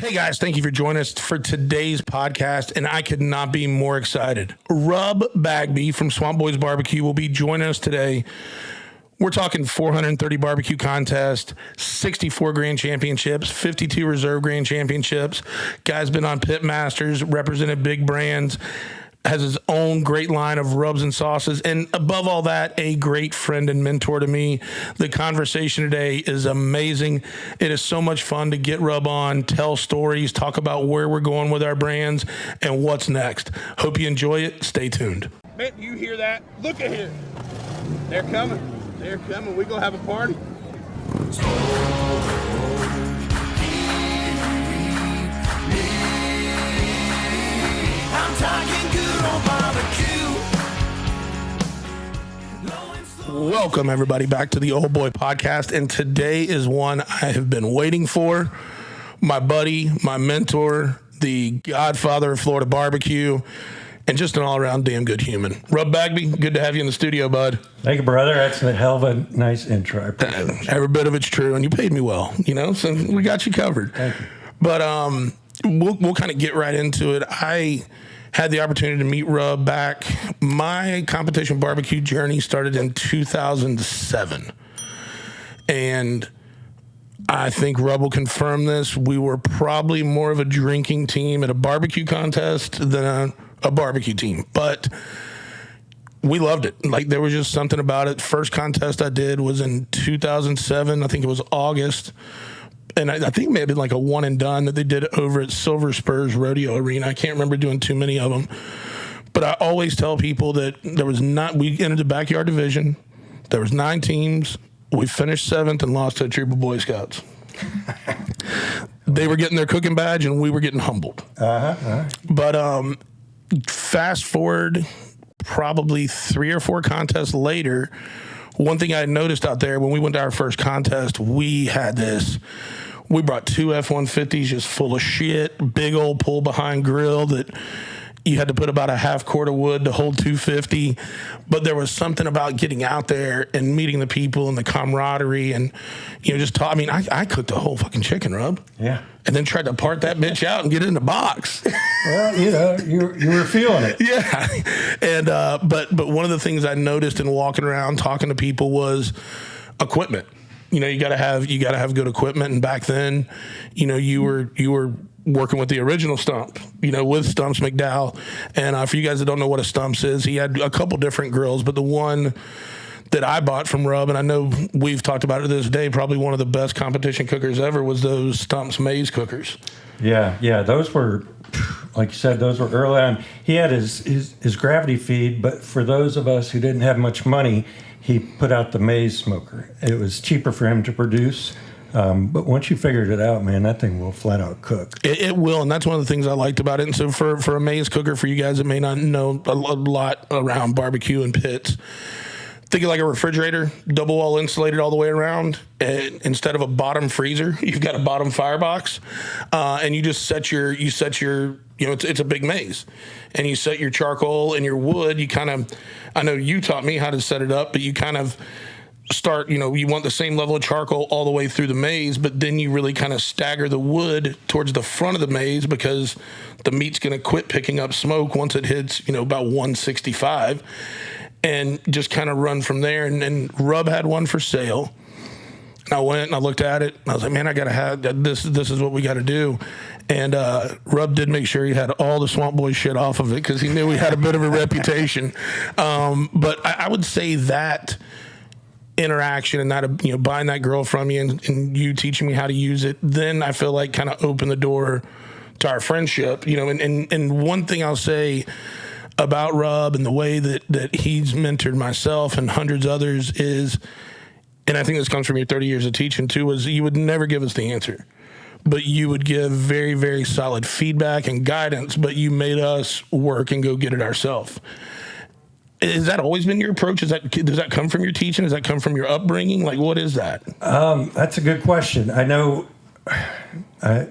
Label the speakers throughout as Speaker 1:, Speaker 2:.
Speaker 1: Hey guys, thank you for joining us for today's podcast, and I could not be more excited. Rub Bagby from Swamp Boys Barbecue will be joining us today. We're talking 430 barbecue contest, 64 grand championships, 52 reserve grand championships. Guy's been on Pitmasters, represented big brands, has his own great line of rubs and sauces, and above all that, a great friend and mentor to me. The conversation today is amazing. It is so much fun to get Rub on, tell stories, talk about where we're going with our brands, and what's next. Hope you enjoy it. Stay tuned.
Speaker 2: Man, you hear that? Look at here. They're coming. They're coming. We're going to have a party. I'm talking good on barbecue.
Speaker 1: Welcome, everybody, back to the Old Boy Podcast. And today is one I have been waiting for. My buddy, my mentor, the Godfather of Florida barbecue, and just an all-around damn good human. Rub Bagby, good to have you in the studio, bud.
Speaker 3: Thank you, brother. That's a hell of a nice intro. I appreciate it.
Speaker 1: Every bit of it's true, and you paid me well, so we got you covered.
Speaker 3: Thank you.
Speaker 1: But we'll kind of get right into it. I had the opportunity to meet Rub back. My competition barbecue journey started in 2007, and I think Rub will confirm this. We were probably more of a drinking team at a barbecue contest than a barbecue team, but we loved it. Like, there was just something about it. First contest I did was in 2007. I think it was August. And I think it may have been like a one and done that they did over at Silver Spurs Rodeo Arena. I can't remember doing too many of them. But I always tell people that we entered the backyard division. There was 9 teams. We finished 7th and lost to a troop of Boy Scouts. They were getting their cooking badge and we were getting humbled. But fast forward probably 3 or 4 contests later, one thing I noticed out there when we went to our first contest, we brought 2 F-150s just full of shit, big old pull behind grill that you had to put about a half quart of wood to hold 250. But there was something about getting out there and meeting the people and the camaraderie and, I cooked a whole fucking chicken, Rub.
Speaker 3: Yeah.
Speaker 1: And then tried to part that bitch out and get it in the box.
Speaker 3: Well, you were feeling it.
Speaker 1: Yeah. And, but one of the things I noticed in walking around talking to people was equipment. You gotta have good equipment. And back then, you were working with the original Stump, with Stumps McDowell. And for you guys that don't know what a Stumps is, he had a couple different grills, but the one that I bought from Rub, and I know we've talked about it this day, probably one of the best competition cookers ever, was those Stumps maize cookers.
Speaker 3: Yeah, those were, like you said, those were early on. He had his gravity feed, but for those of us who didn't have much money, he put out the maize smoker. It was cheaper for him to produce. But once you figured it out, man, that thing will flat out cook. It
Speaker 1: will, and that's one of the things I liked about it. And so for a maize cooker, for you guys that may not know a lot around barbecue and pits, think of like a refrigerator, double wall insulated all the way around. And instead of a bottom freezer, you've got a bottom firebox, and you just set your it's a big maze, and you set your charcoal and your wood. I know you taught me how to set it up, but you kind of start, you want the same level of charcoal all the way through the maze, but then you really kind of stagger the wood towards the front of the maze because the meat's going to quit picking up smoke once it hits, about 165, and just kind of run from there. And Rub had one for sale. And I went and I looked at it and I was like, man, I got to have this. This is what we got to do. And Rub did make sure he had all the Swamp Boy shit off of it because he knew we had a bit of a reputation. But I would say that interaction and that, buying that grill from you and you teaching me how to use it, then I feel like kind of opened the door to our friendship, and one thing I'll say about Rub and the way that he's mentored myself and hundreds others is, and I think this comes from your 30 years of teaching too, is you would never give us the answer, but you would give very, very solid feedback and guidance, but you made us work and go get it ourselves. Has that always been your approach? Does that come from your teaching? Does that come from your upbringing? Like, what is that?
Speaker 3: That's a good question. I know I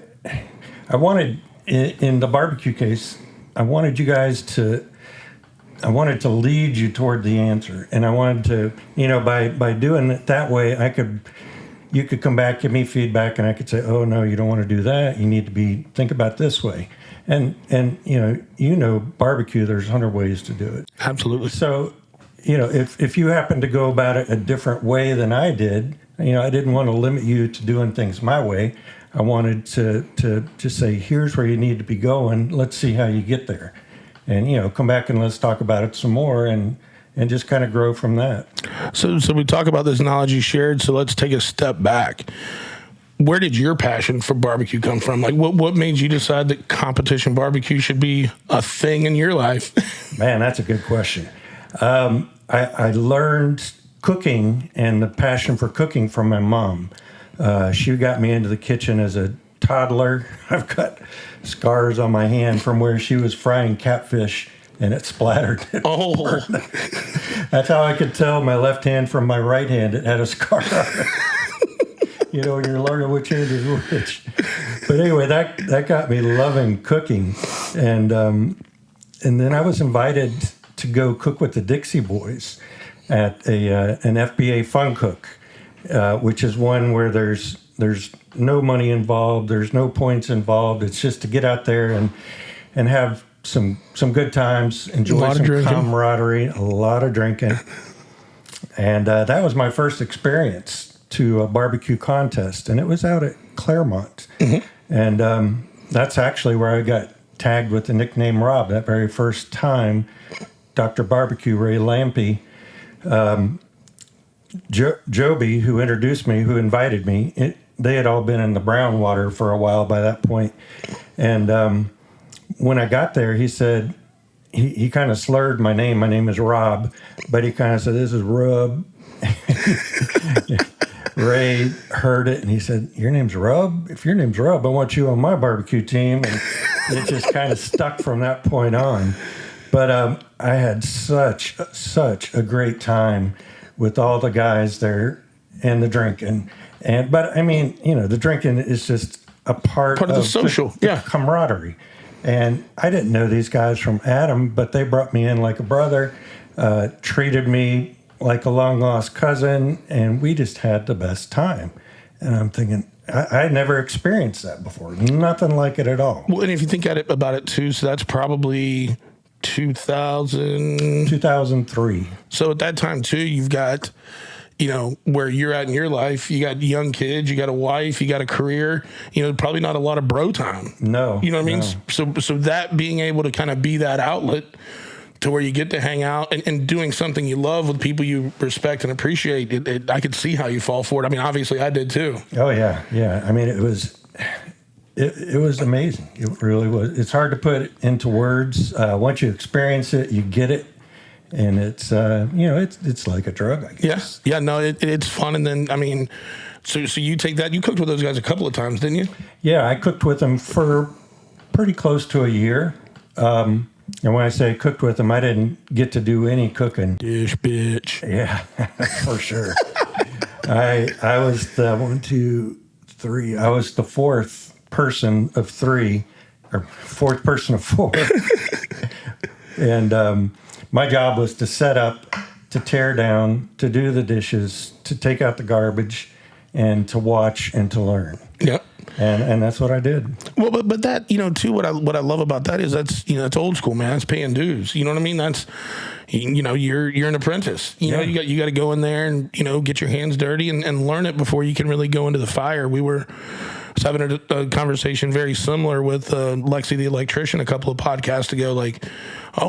Speaker 3: wanted, in the barbecue case, I wanted to lead you toward the answer. And I wanted to, by doing it that way, I could, you could come back, give me feedback, and I could say, oh, no, you don't want to do that. You need to think about this way. And barbecue, there's 100 ways to do it.
Speaker 1: Absolutely.
Speaker 3: So, if you happen to go about it a different way than I did, I didn't want to limit you to doing things my way. I wanted to just say, here's where you need to be going. Let's see how you get there. And, come back and let's talk about it some more and just kind of grow from that.
Speaker 1: So we talk about this knowledge you shared. So let's take a step back. Where did your passion for barbecue come from? Like, what made you decide that competition barbecue should be a thing in your life?
Speaker 3: Man, that's a good question. I learned cooking and the passion for cooking from my mom. She got me into the kitchen as a toddler. I've got scars on my hand from where she was frying catfish and it splattered.
Speaker 1: Oh,
Speaker 3: that's how I could tell my left hand from my right hand. It had a scar on it. You're learning which hand is which. But anyway, that got me loving cooking, and then I was invited to go cook with the Dixie Boys at an FBA Fun Cook, which is one where there's no money involved, there's no points involved. It's just to get out there and have some good times, enjoy some camaraderie, a lot of drinking, and that was my first experience to a barbecue contest, and it was out at Claremont. Mm-hmm. And that's actually where I got tagged with the nickname Rob that very first time. Dr. Barbecue, Ray Lampe, Joby, who introduced me, who invited me, they had all been in the brown water for a while by that point. And when I got there, he said, he kind of slurred my name. My name is Rob, but he kind of said, this is Rub. Ray heard it and he said, your name's Rub? If your name's Rub, I want you on my barbecue team. And it just kind of stuck from that point on. But I had such a great time with all the guys there and the drinking. But I mean, the drinking is just a part of
Speaker 1: the social,
Speaker 3: the camaraderie. And I didn't know these guys from Adam, but they brought me in like a brother, treated me like a long-lost cousin, and we just had the best time. And I'm thinking, I never experienced that before. Nothing like it at all.
Speaker 1: Well, and if you think about it, too, so that's probably
Speaker 3: 2003.
Speaker 1: So at that time, too, you've got, where you're at in your life, you got young kids, you got a wife, you got a career, probably not a lot of bro time.
Speaker 3: No.
Speaker 1: You know what I mean?
Speaker 3: No.
Speaker 1: So that being able to kind of be that outlet to where you get to hang out and doing something you love with people you respect and appreciate, I could see how you fall for it. I mean, obviously I did too.
Speaker 3: Oh yeah. Yeah. I mean, it was amazing. It really was. It's hard to put into words. Once you experience it, you get it. And it's, it's like a drug, I guess.
Speaker 1: Yes. Yeah. No, it's fun. And then, I mean, so you take that, you cooked with those guys a couple of times, didn't you?
Speaker 3: Yeah. I cooked with them for pretty close to a year. And when I say cooked with them, I didn't get to do any cooking.
Speaker 1: Dish bitch.
Speaker 3: Yeah, for sure. I was the 1, 2, 3. I was the fourth person of 3, or fourth person of 4. And my job was to set up, to tear down, to do the dishes, to take out the garbage, and to watch and to learn.
Speaker 1: Yep.
Speaker 3: And that's what I did.
Speaker 1: Well, but that, too, what I love about that is that's old school, man. It's paying dues. You know what I mean? That's, you're an apprentice. You got to go in there and, get your hands dirty and learn it before you can really go into the fire. I was having a conversation very similar with Lexi, the electrician, a couple of podcasts ago. Like,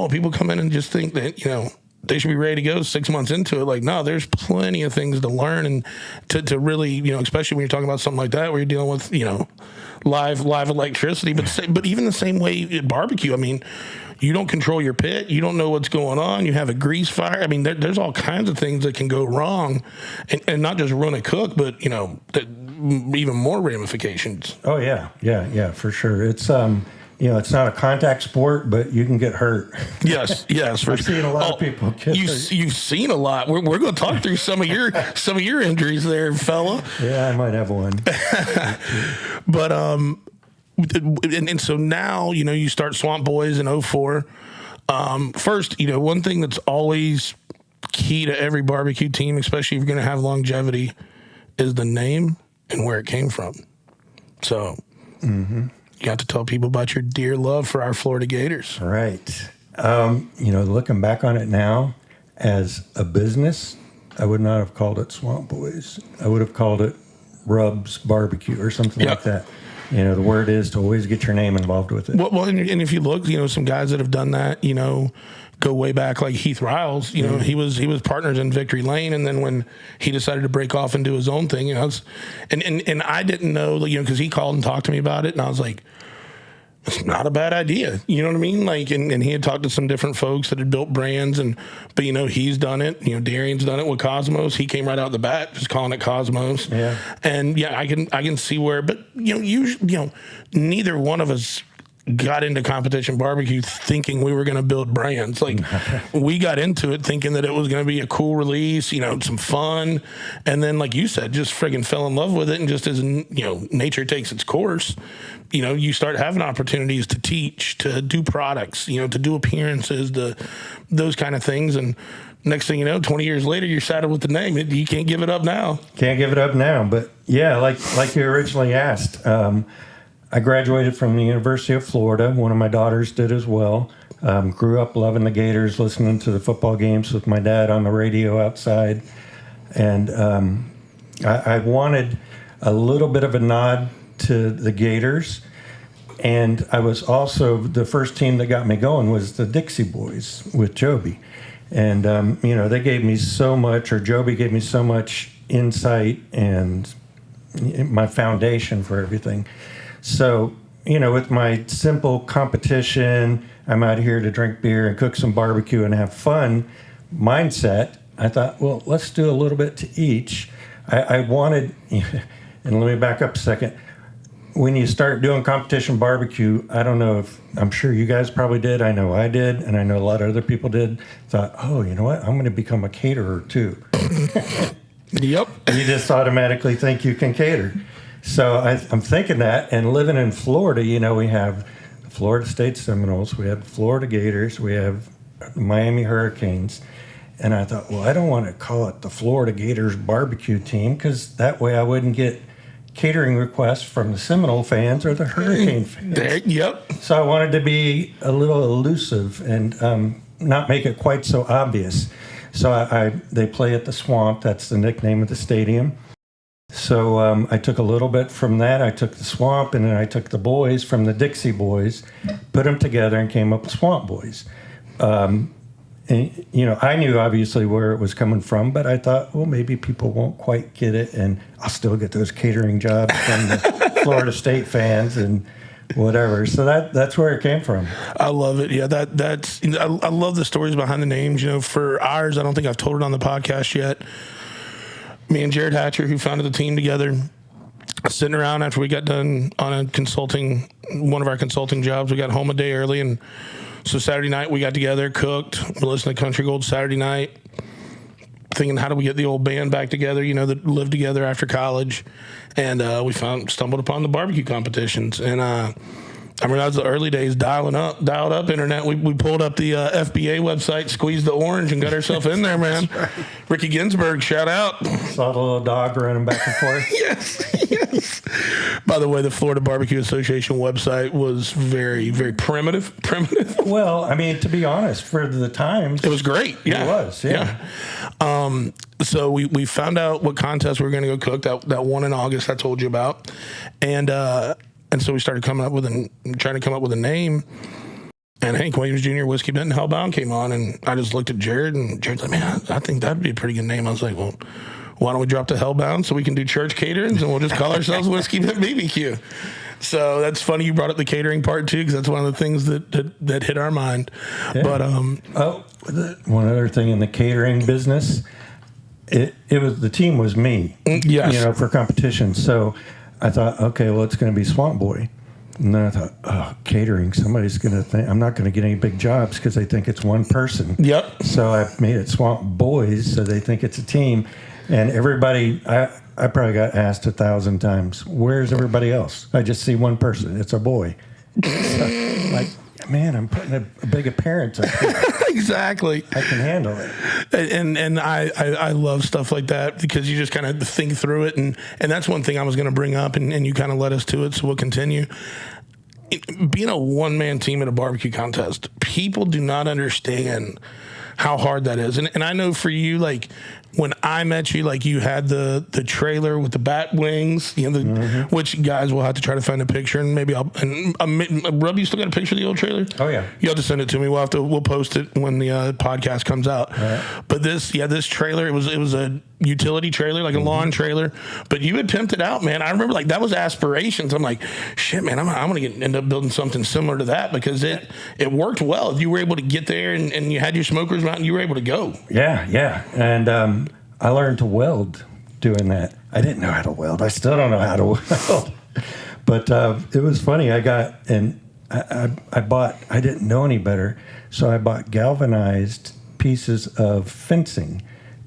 Speaker 1: people come in and just think that, they should be ready to go 6 months into it. Like, no, there's plenty of things to learn and to really, especially when you're talking about something like that, where you're dealing with, live electricity, but even the same way at barbecue. I mean, you don't control your pit. You don't know what's going on. You have a grease fire. I mean, there's all kinds of things that can go wrong and not just ruin a cook, but, even more ramifications.
Speaker 3: Oh yeah. Yeah, for sure. It's, it's not a contact sport, but you can get hurt.
Speaker 1: Yes.
Speaker 3: I've seen a lot of people get hurt.
Speaker 1: You've seen a lot. We're going to talk through some of your injuries there, fella.
Speaker 3: Yeah, I might have one.
Speaker 1: But and so now you start Swamp Boys in 04. First, one thing that's always key to every barbecue team, especially if you're going to have longevity, is the name and where it came from. So you got to tell people about your dear love for our Florida Gators.
Speaker 3: Right. Looking back on it now, as a business, I would not have called it Swamp Boys. I would have called it Rubs Barbecue or something like that. The word is to always get your name involved with it.
Speaker 1: Well, and if you look, some guys that have done that, go way back, like Heath Riles. He was partners in Victory Lane, and then when he decided to break off and do his own thing, and I didn't know, because he called and talked to me about it, and I was like, it's not a bad idea. You know what I mean? And he had talked to some different folks that had built brands, but he's done it. Darian's done it with Cosmos. He came right out the bat, just calling it Cosmos.
Speaker 3: Yeah. And
Speaker 1: I can see where, but neither one of us got into competition barbecue thinking we were going to build brands. We got into it thinking that it was going to be a cool release, some fun. And then, like you said, just friggin' fell in love with it. And just as, nature takes its course, you start having opportunities to teach, to do products, to do appearances, those kind of things. And next thing you know, 20 years later, you're saddled with the name. You can't give it up now.
Speaker 3: Can't give it up now. But yeah, like you originally asked, I graduated from the University of Florida. One of my daughters did as well. Grew up loving the Gators, listening to the football games with my dad on the radio outside. And I wanted a little bit of a nod to the Gators. And I was also, the first team that got me going was the Dixie Boys with Joby. And, they gave me so much, or Joby gave me so much insight and my foundation for everything. So, with my simple competition, I'm out here to drink beer and cook some barbecue and have fun mindset, I thought, well, let's do a little bit to each. I wanted, and let me back up a second. When you start doing competition barbecue, I don't know if, I'm sure you guys probably did. I know I did, and I know a lot of other people did. Thought, oh, you know what? I'm going to become a caterer too.
Speaker 1: Yep.
Speaker 3: You just automatically think you can cater. So I'm thinking that, and living in Florida, we have the Florida State Seminoles, we have the Florida Gators, we have the Miami Hurricanes, and I thought, well, I don't want to call it the Florida Gators barbecue team, because that way I wouldn't get catering requests from the Seminole fans or the Hurricane fans.
Speaker 1: Yep.
Speaker 3: So I wanted to be a little elusive and not make it quite so obvious. So they play at the Swamp, that's the nickname of the stadium. So I took a little bit from that. I took the Swamp, and then I took the boys from the Dixie Boys, put them together, and came up with Swamp Boys. And, I knew obviously where it was coming from, but I thought, well, maybe people won't quite get it, and I'll still get those catering jobs from the Florida State fans and whatever. So that's where it came from.
Speaker 1: I love it. Yeah, I love the stories behind the names. For ours, I don't think I've told it on the podcast yet. Me and Jared Hatcher, who founded the team together, sitting around after we got done on one of our consulting jobs. We got home a day early, and so Saturday night we got together, cooked, we listened to Country Gold Saturday night, thinking how do we get the old band back together, that lived together after college, and we stumbled upon the barbecue competitions, and I mean, that was the early days, dialed up internet. We pulled up the FBA website, squeezed the orange, and got ourselves in there, man. Right. Ricky Ginsburg, shout out.
Speaker 3: Saw the little dog running back and forth.
Speaker 1: Yes. By the way, the Florida Barbecue Association website was very, very primitive.
Speaker 3: Well, I mean, to be honest, for the times,
Speaker 1: it was great. Yeah.
Speaker 3: It was, yeah.
Speaker 1: So we found out what contest we were going to go cook, that one in August I told you about, and so we started trying to come up with a name. And Hank Williams Jr., Whiskey Benton Hellbound came on, and I just looked at Jared, and Jared's like, man, I think that'd be a pretty good name. I was like, well, why don't we drop the Hellbound so we can do church caterings, and we'll just call ourselves Whiskey Benton BBQ. So that's funny you brought up the catering part, too, because that's one of the things that hit our mind. Yeah. But
Speaker 3: one other thing in the catering business, it was the team was me,
Speaker 1: yes,
Speaker 3: for competition. So I thought, okay, well, it's going to be Swamp Boy. And then I thought, oh, catering, somebody's going to think, I'm not going to get any big jobs because they think it's one person.
Speaker 1: Yep.
Speaker 3: So I made it Swamp Boys, so they think it's a team. And everybody, I probably got asked 1,000 times, where's everybody else? I just see one person. It's a boy. So, man, I'm putting a big appearance up here.
Speaker 1: Exactly.
Speaker 3: I can handle it.
Speaker 1: And I love stuff like that because you just kind of think through it. And that's one thing I was going to bring up, and you kind of led us to it, so we'll continue. Being a one-man team at a barbecue contest, people do not understand how hard that is. And I know for you, like, when I met you, like, you had the trailer with the bat wings, which guys will have to try to find a picture, and maybe Rub, you still got a picture of the old trailer?
Speaker 3: Oh yeah,
Speaker 1: you have to send it to me. We'll post it when the podcast comes out.
Speaker 3: Right.
Speaker 1: But this trailer, it was a utility trailer, like a lawn trailer, but you had pimped it out, man. I remember, like, that was aspirations. I'm like, shit, man, I'm gonna end up building something similar to that because it worked well. You were able to get there and you had your smokers out and you were able to go.
Speaker 3: Yeah, and I learned to weld doing that. I didn't know how to weld. I still don't know how to weld. But it was funny. I didn't know any better, so I bought galvanized pieces of fencing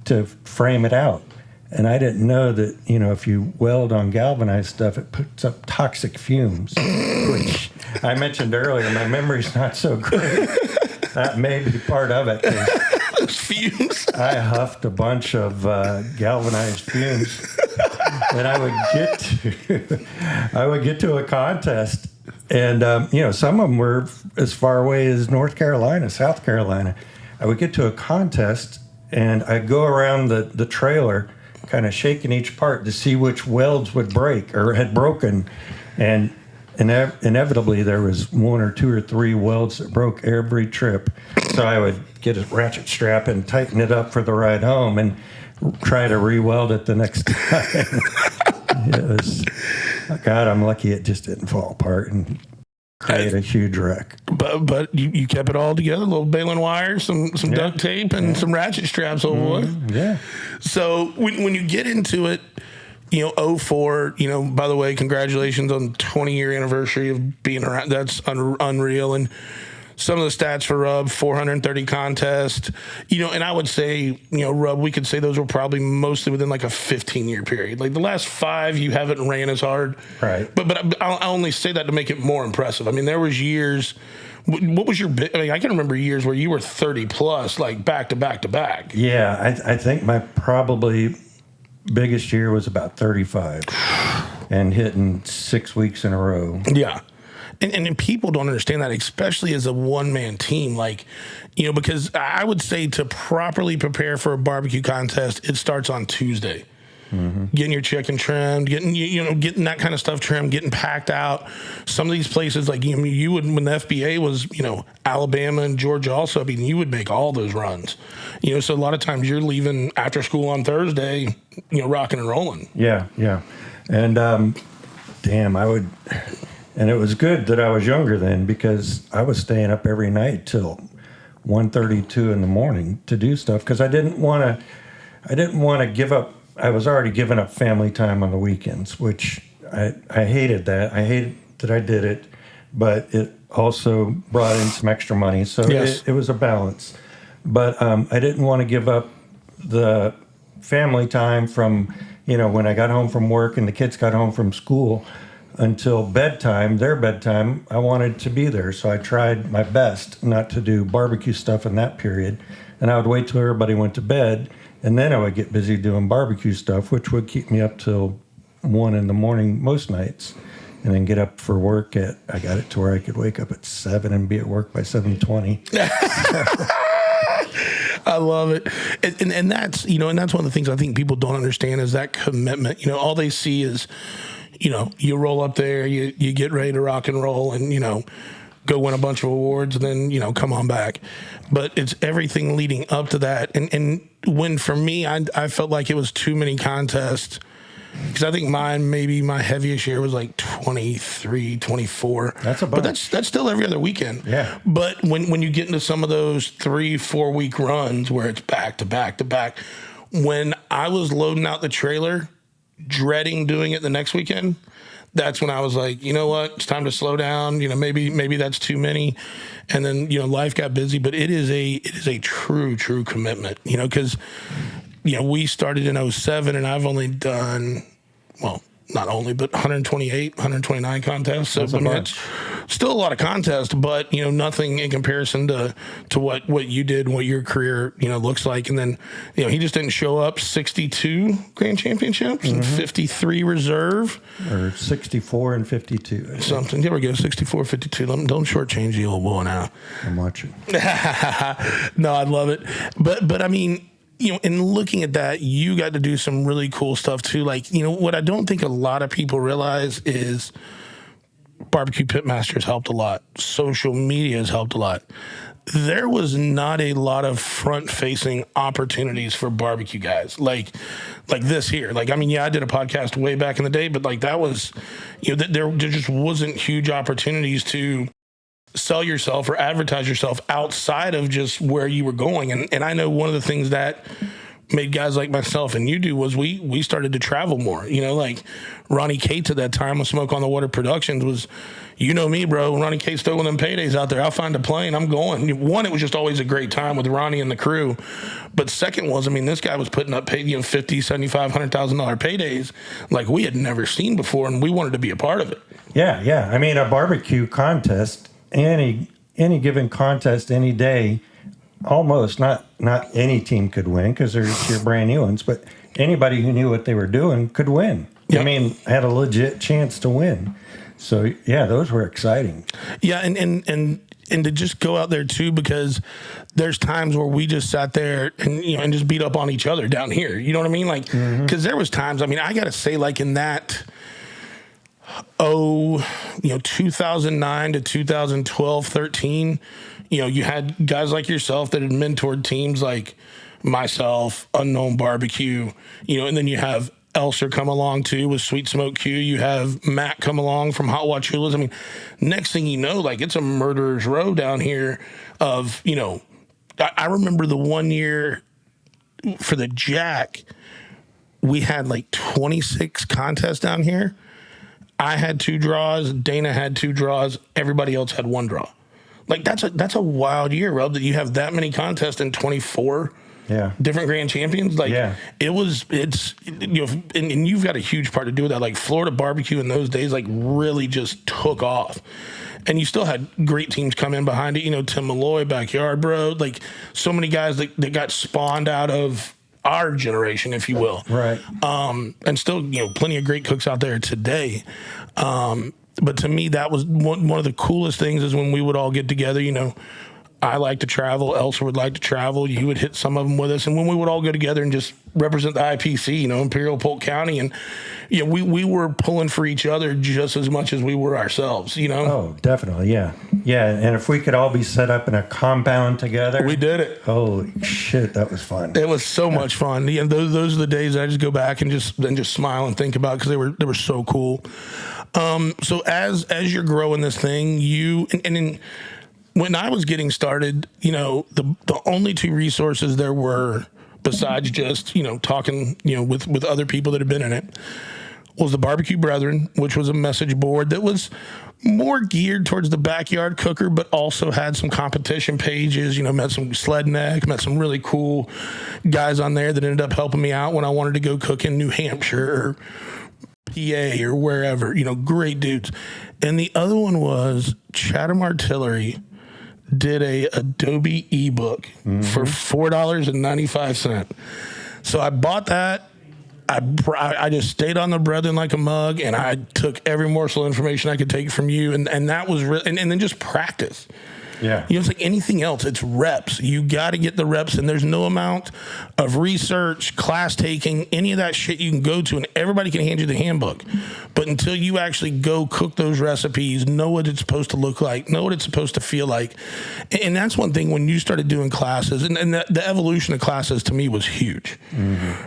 Speaker 3: to frame it out. And I didn't know that, if you weld on galvanized stuff, it puts up toxic fumes, which I mentioned earlier. My memory's not so great. That may be part of it.
Speaker 1: Fumes.
Speaker 3: I huffed a bunch of galvanized fumes, and I would get to a contest, and some of them were as far away as North Carolina, South Carolina. I would get to a contest, and I'd go around the trailer, kind of shaking each part to see which welds would break or had broken, and inevitably there was one or two or three welds that broke every trip. So I would get a ratchet strap and tighten it up for the ride home and try to re-weld it the next time. God, I'm lucky it just didn't fall apart and create a huge wreck.
Speaker 1: But you kept it all together, a little baling wire, some duct tape, and some ratchet straps, old boy.
Speaker 3: Yeah.
Speaker 1: So when you get into it, 04, by the way, congratulations on the 20-year anniversary of being around. That's unreal. And some of the stats for Rub, 430 contests, and I would say, Rub, we could say those were probably mostly within like a 15-year period. Like the last 5, you haven't ran as hard.
Speaker 3: Right.
Speaker 1: But I only say that to make it more impressive. I mean, there was years. What was your? I can remember years where you were 30 plus, like back to back to back.
Speaker 3: Yeah, I think my probably biggest year was about 35 and hitting 6 weeks in a row.
Speaker 1: Yeah. And people don't understand that, especially as a one-man team. Like, because I would say to properly prepare for a barbecue contest, it starts on Tuesday. Mm-hmm. Getting your chicken trimmed, getting that kind of stuff trimmed, getting packed out. Some of these places, like you would, when the FBA was, Alabama and Georgia also, you would make all those runs. So a lot of times you're leaving after school on Thursday, rocking and rolling.
Speaker 3: Yeah. And I would, and it was good that I was younger then because I was staying up every night till 1:32 in the morning to do stuff because I didn't want to give up. I was already giving up family time on the weekends, which I hated that. I hated that I did it, but it also brought in some extra money. So
Speaker 1: yes.
Speaker 3: it was a balance. But I didn't want to give up the family time from, when I got home from work and the kids got home from school until their bedtime. I wanted to be there. So I tried my best not to do barbecue stuff in that period. And I would wait till everybody went to bed. And then I would get busy doing barbecue stuff, which would keep me up till 1 in the morning most nights, and then get up for work I got it to where I could wake up at 7 and be at work by 7:20.
Speaker 1: I love it. And that's, and that's one of the things I think people don't understand is that commitment. All they see is, you roll up there, you get ready to rock and roll and, go win a bunch of awards and then, come on back. But it's everything leading up to that. And when for me, I felt like it was too many contests because I think maybe my heaviest year was like 23, 24.
Speaker 3: That's a bunch.
Speaker 1: But that's still every other weekend.
Speaker 3: Yeah.
Speaker 1: But when you get into some of those 3-4 week runs where it's back to back to back, when I was loading out the trailer, dreading doing it the next weekend, that's when I was like, you know what, it's time to slow down. Maybe that's too many. And then, life got busy, but it is a true commitment, because, we started in 07 and I've only done, not only, but 128, 129 contests. So, I mean, it's still a lot of contests, but, nothing in comparison to what you did and what your career, looks like. And then, he just didn't show up. 62 grand championships and 53 reserve.
Speaker 3: Or 64 and 52.
Speaker 1: Something. There we go. 64, 52. Don't shortchange the old boy now.
Speaker 3: I'm watching.
Speaker 1: No, I love it. But I mean, in looking at that, you got to do some really cool stuff too. Like, what I don't think a lot of people realize is Barbecue Pitmaster has helped a lot. Social media has helped a lot. There was not a lot of front-facing opportunities for barbecue guys like this here. Like, I mean, I did a podcast way back in the day, but like that was, there just wasn't huge opportunities to sell yourself or advertise yourself outside of just where you were going. And I know one of the things that made guys like myself and you do was we started to travel more. Like Ronnie Cates at that time with Smoke on the Water Productions was, me, bro. Ronnie Cates throwing them paydays out there. I'll find a plane. I'm going. One, it was just always a great time with Ronnie and the crew. But second was, I mean, this guy was putting up $50, $75, $100,000 paydays like we had never seen before, and we wanted to be a part of it.
Speaker 3: Yeah. I mean, a barbecue contest, any given contest any day, almost not any team could win because there's your brand new ones, but anybody who knew what they were doing could win. Yep. I mean, had a legit chance to win. So yeah, those were exciting. Yeah, and to just go out there too, because there's times where we just sat there and and just beat up on each other down here. You know what I mean? Like, because there was times. I mean, I gotta say, like in that 2009 to 2012, 13, you had guys like yourself that had mentored teams like myself, Unknown Barbecue, and then you have Elser come along too with Sweet Smoke Q. You have Matt come along from Hot Watch Chulas. I mean, next thing you know, like it's a murderer's row down here of, I remember the one year for the Jack, we had like 26 contests down here. I had 2 draws. Dana had 2 draws. Everybody else had 1 draw. Like that's a wild year, Rob, that you have that many contests in 24 different grand champions. Like and you've got a huge part to do with that. Like Florida barbecue in those days, like really just took off. And you still had great teams come in behind it. Tim Malloy, Backyard Bro, like so many guys that got spawned out of our generation, if you will. Right.
Speaker 1: And still, plenty of great cooks out there today. But to me, that was one of the coolest things is when we would all get together. I like to travel. Elsa would like to travel. You would hit some of them with us. And when we would all go together and just represent the IPC, Imperial Polk County. And, we were pulling for each other just as much as we were ourselves,
Speaker 3: Oh, definitely. Yeah. Yeah. And if we could all be set up in a compound together.
Speaker 1: We did it.
Speaker 3: Holy shit. That was fun.
Speaker 1: It was so much fun. Those are the days I just go back and just smile and think about because they were so cool. So as you're growing this thing, when I was getting started, the only 2 resources there were, besides just, talking, with other people that have been in it, was the Barbecue Brethren, which was a message board that was more geared towards the backyard cooker, but also had some competition pages, met some sled neck, met some really cool guys on there that ended up helping me out when I wanted to go cook in New Hampshire or PA or wherever, great dudes. And the other one was Chatham Artillery did a Adobe ebook for $4.95. So I bought that. I just stayed on the brethren like a mug, and I took every morsel of information I could take from you, and that was real. And then just practice. Yeah. It's like anything else. It's reps. You got to get the reps, and there's no amount of research, class taking, any of that shit you can go to, and everybody can hand you the handbook. But until you actually go cook those recipes, know what it's supposed to look like, know what it's supposed to feel like. And that's one thing when you started doing classes, and the evolution of classes to me was huge,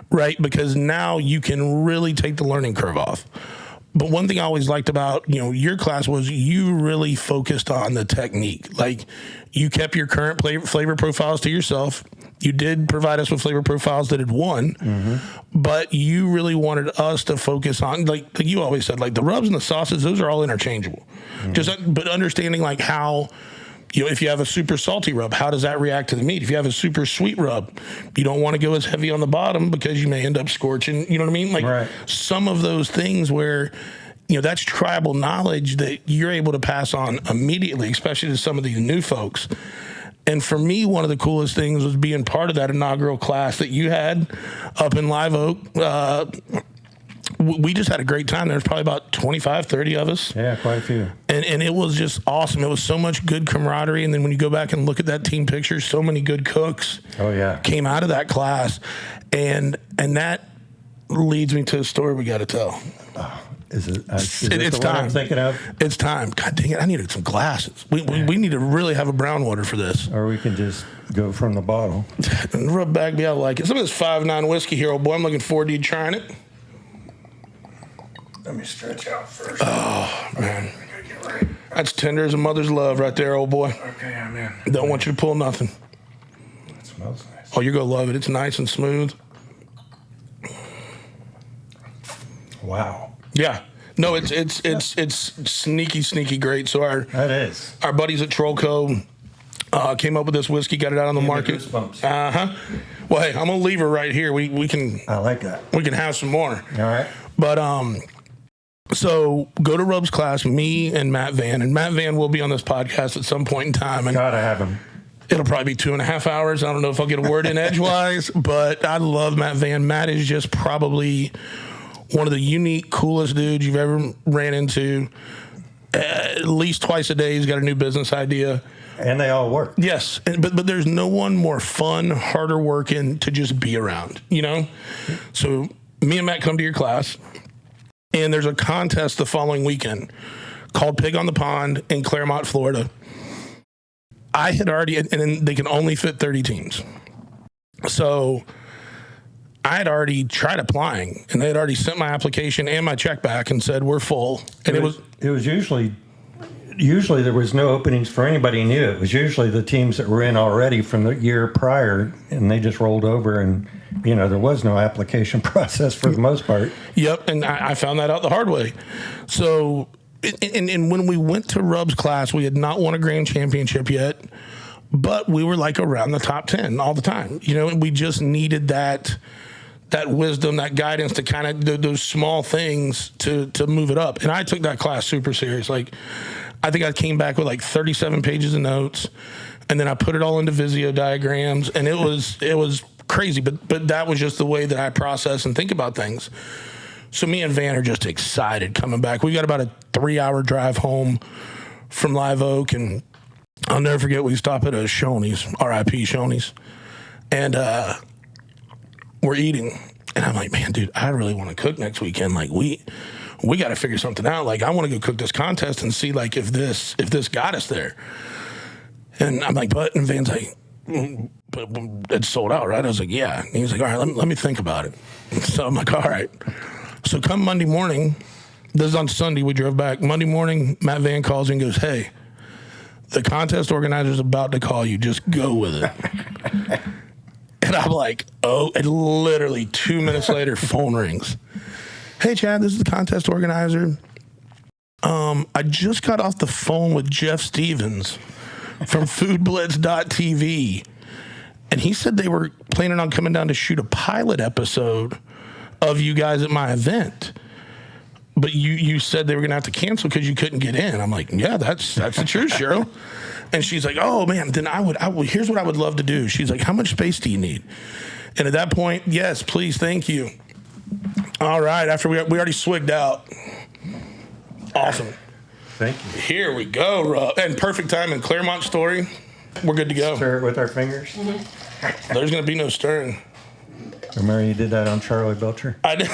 Speaker 1: right? Because now you can really take the learning curve off. But one thing I always liked about, your class was you really focused on the technique. Like you kept your current flavor profiles to yourself. You did provide us with flavor profiles that had won, but you really wanted us to focus on, like you always said, like the rubs and the sauces, those are all interchangeable. But understanding like how if you have a super salty rub, how does that react to the meat? If you have a super sweet rub, you don't want to go as heavy on the bottom because you may end up scorching. You know what I mean? Like some of those things where, that's tribal knowledge that you're able to pass on immediately, especially to some of these new folks. And for me, one of the coolest things was being part of that inaugural class that you had up in Live Oak. We just had a great time. There was probably about 25, 30 of us.
Speaker 3: Yeah, quite a few.
Speaker 1: And it was just awesome. It was so much good camaraderie. And then when you go back and look at that team picture, so many good cooks came out of that class. And that leads me to a story we got to tell.
Speaker 3: Is it
Speaker 1: it's
Speaker 3: the
Speaker 1: time.
Speaker 3: one I'm thinking of?
Speaker 1: It's time. God dang it. I needed some glasses. We need to really have a brown water for this.
Speaker 3: Or we can just go from the bottle.
Speaker 1: Rub Bagby, I like it. Some of this 5.9 whiskey here, old boy. I'm looking forward to you trying it.
Speaker 3: Let me stretch out first.
Speaker 1: Oh, man. That's tender as a mother's love right there, old boy.
Speaker 3: Okay, I'm in.
Speaker 1: Don't want you to pull nothing.
Speaker 3: It smells nice.
Speaker 1: Oh, you're going to love it. It's nice and smooth.
Speaker 3: Wow.
Speaker 1: Yeah. No, it's sneaky great. So our buddies at Trollco came up with this whiskey, got it out on the market. Uh-huh. Well, hey, I'm gonna leave her right here. We can.
Speaker 3: I like that.
Speaker 1: We can have some more.
Speaker 3: All right.
Speaker 1: But so go to Rub's class. Me and Matt Van will be on this podcast at some point in time. And
Speaker 3: gotta have him.
Speaker 1: It'll probably be 2.5 hours. I don't know if I'll get a word in edgewise, but I love Matt Van. Matt is just probably one of the unique, coolest dudes you've ever ran into. At least twice a day, he's got a new business idea.
Speaker 3: And they all work.
Speaker 1: Yes, but there's no one more fun, harder working to just be around, So me and Matt come to your class, and there's a contest the following weekend called Pig on the Pond in Claremont, Florida. I had already, and they can only fit 30 teams. So I had already tried applying, and they had already sent my application and my check back and said, we're full. And it was
Speaker 3: usually there was no openings for anybody new. It was usually the teams that were in already from the year prior, and they just rolled over, and there was no application process for the most part.
Speaker 1: Yep, and I found that out the hard way. So, and when we went to Rub's class, we had not won a grand championship yet, but we were like around the top 10 all the time. And we just needed that wisdom, that guidance to kind of those small things to move it up. And I took that class super serious. Like, I think I came back with like 37 pages of notes, and then I put it all into Visio diagrams, and it was crazy. But that was just the way that I process and think about things. So me and Van are just excited coming back. We got about a 3-hour drive home from Live Oak, and I'll never forget we stopped at a Shoney's, R.I.P. Shoney's, and we're eating, and I'm like, man, dude, I really want to cook next weekend. Like, we got to figure something out. Like, I want to go cook this contest and see like if this got us there. And I'm like, and Van's like, but it's sold out, right? I was like, yeah. And he was like, all right, let me think about it. So I'm like, all right. So come Monday morning, this is on Sunday, we drove back. Monday morning, Matt Van calls and goes, hey, the contest organizer's about to call you. Just go with it. And I'm like, oh, and literally 2 minutes later, phone rings. Hey, Chad, this is the contest organizer. I just got off the phone with Jeff Stevens from foodblitz.tv. And he said they were planning on coming down to shoot a pilot episode of you guys at my event. But you said they were going to have to cancel because you couldn't get in. I'm like, yeah, that's the truth, Cheryl. And she's like, oh, man, then I would, here's what I would love to do. She's like, how much space do you need? And at that point, yes, please, thank you. All right, after we already swigged out. Awesome.
Speaker 3: Thank you.
Speaker 1: Here we go, Rob. And perfect time in Claremont story. We're good to go.
Speaker 3: Stir it with our fingers.
Speaker 1: Mm-hmm. There's going to be no stirring.
Speaker 3: Remember you did that on Charlie Belcher?
Speaker 1: I do.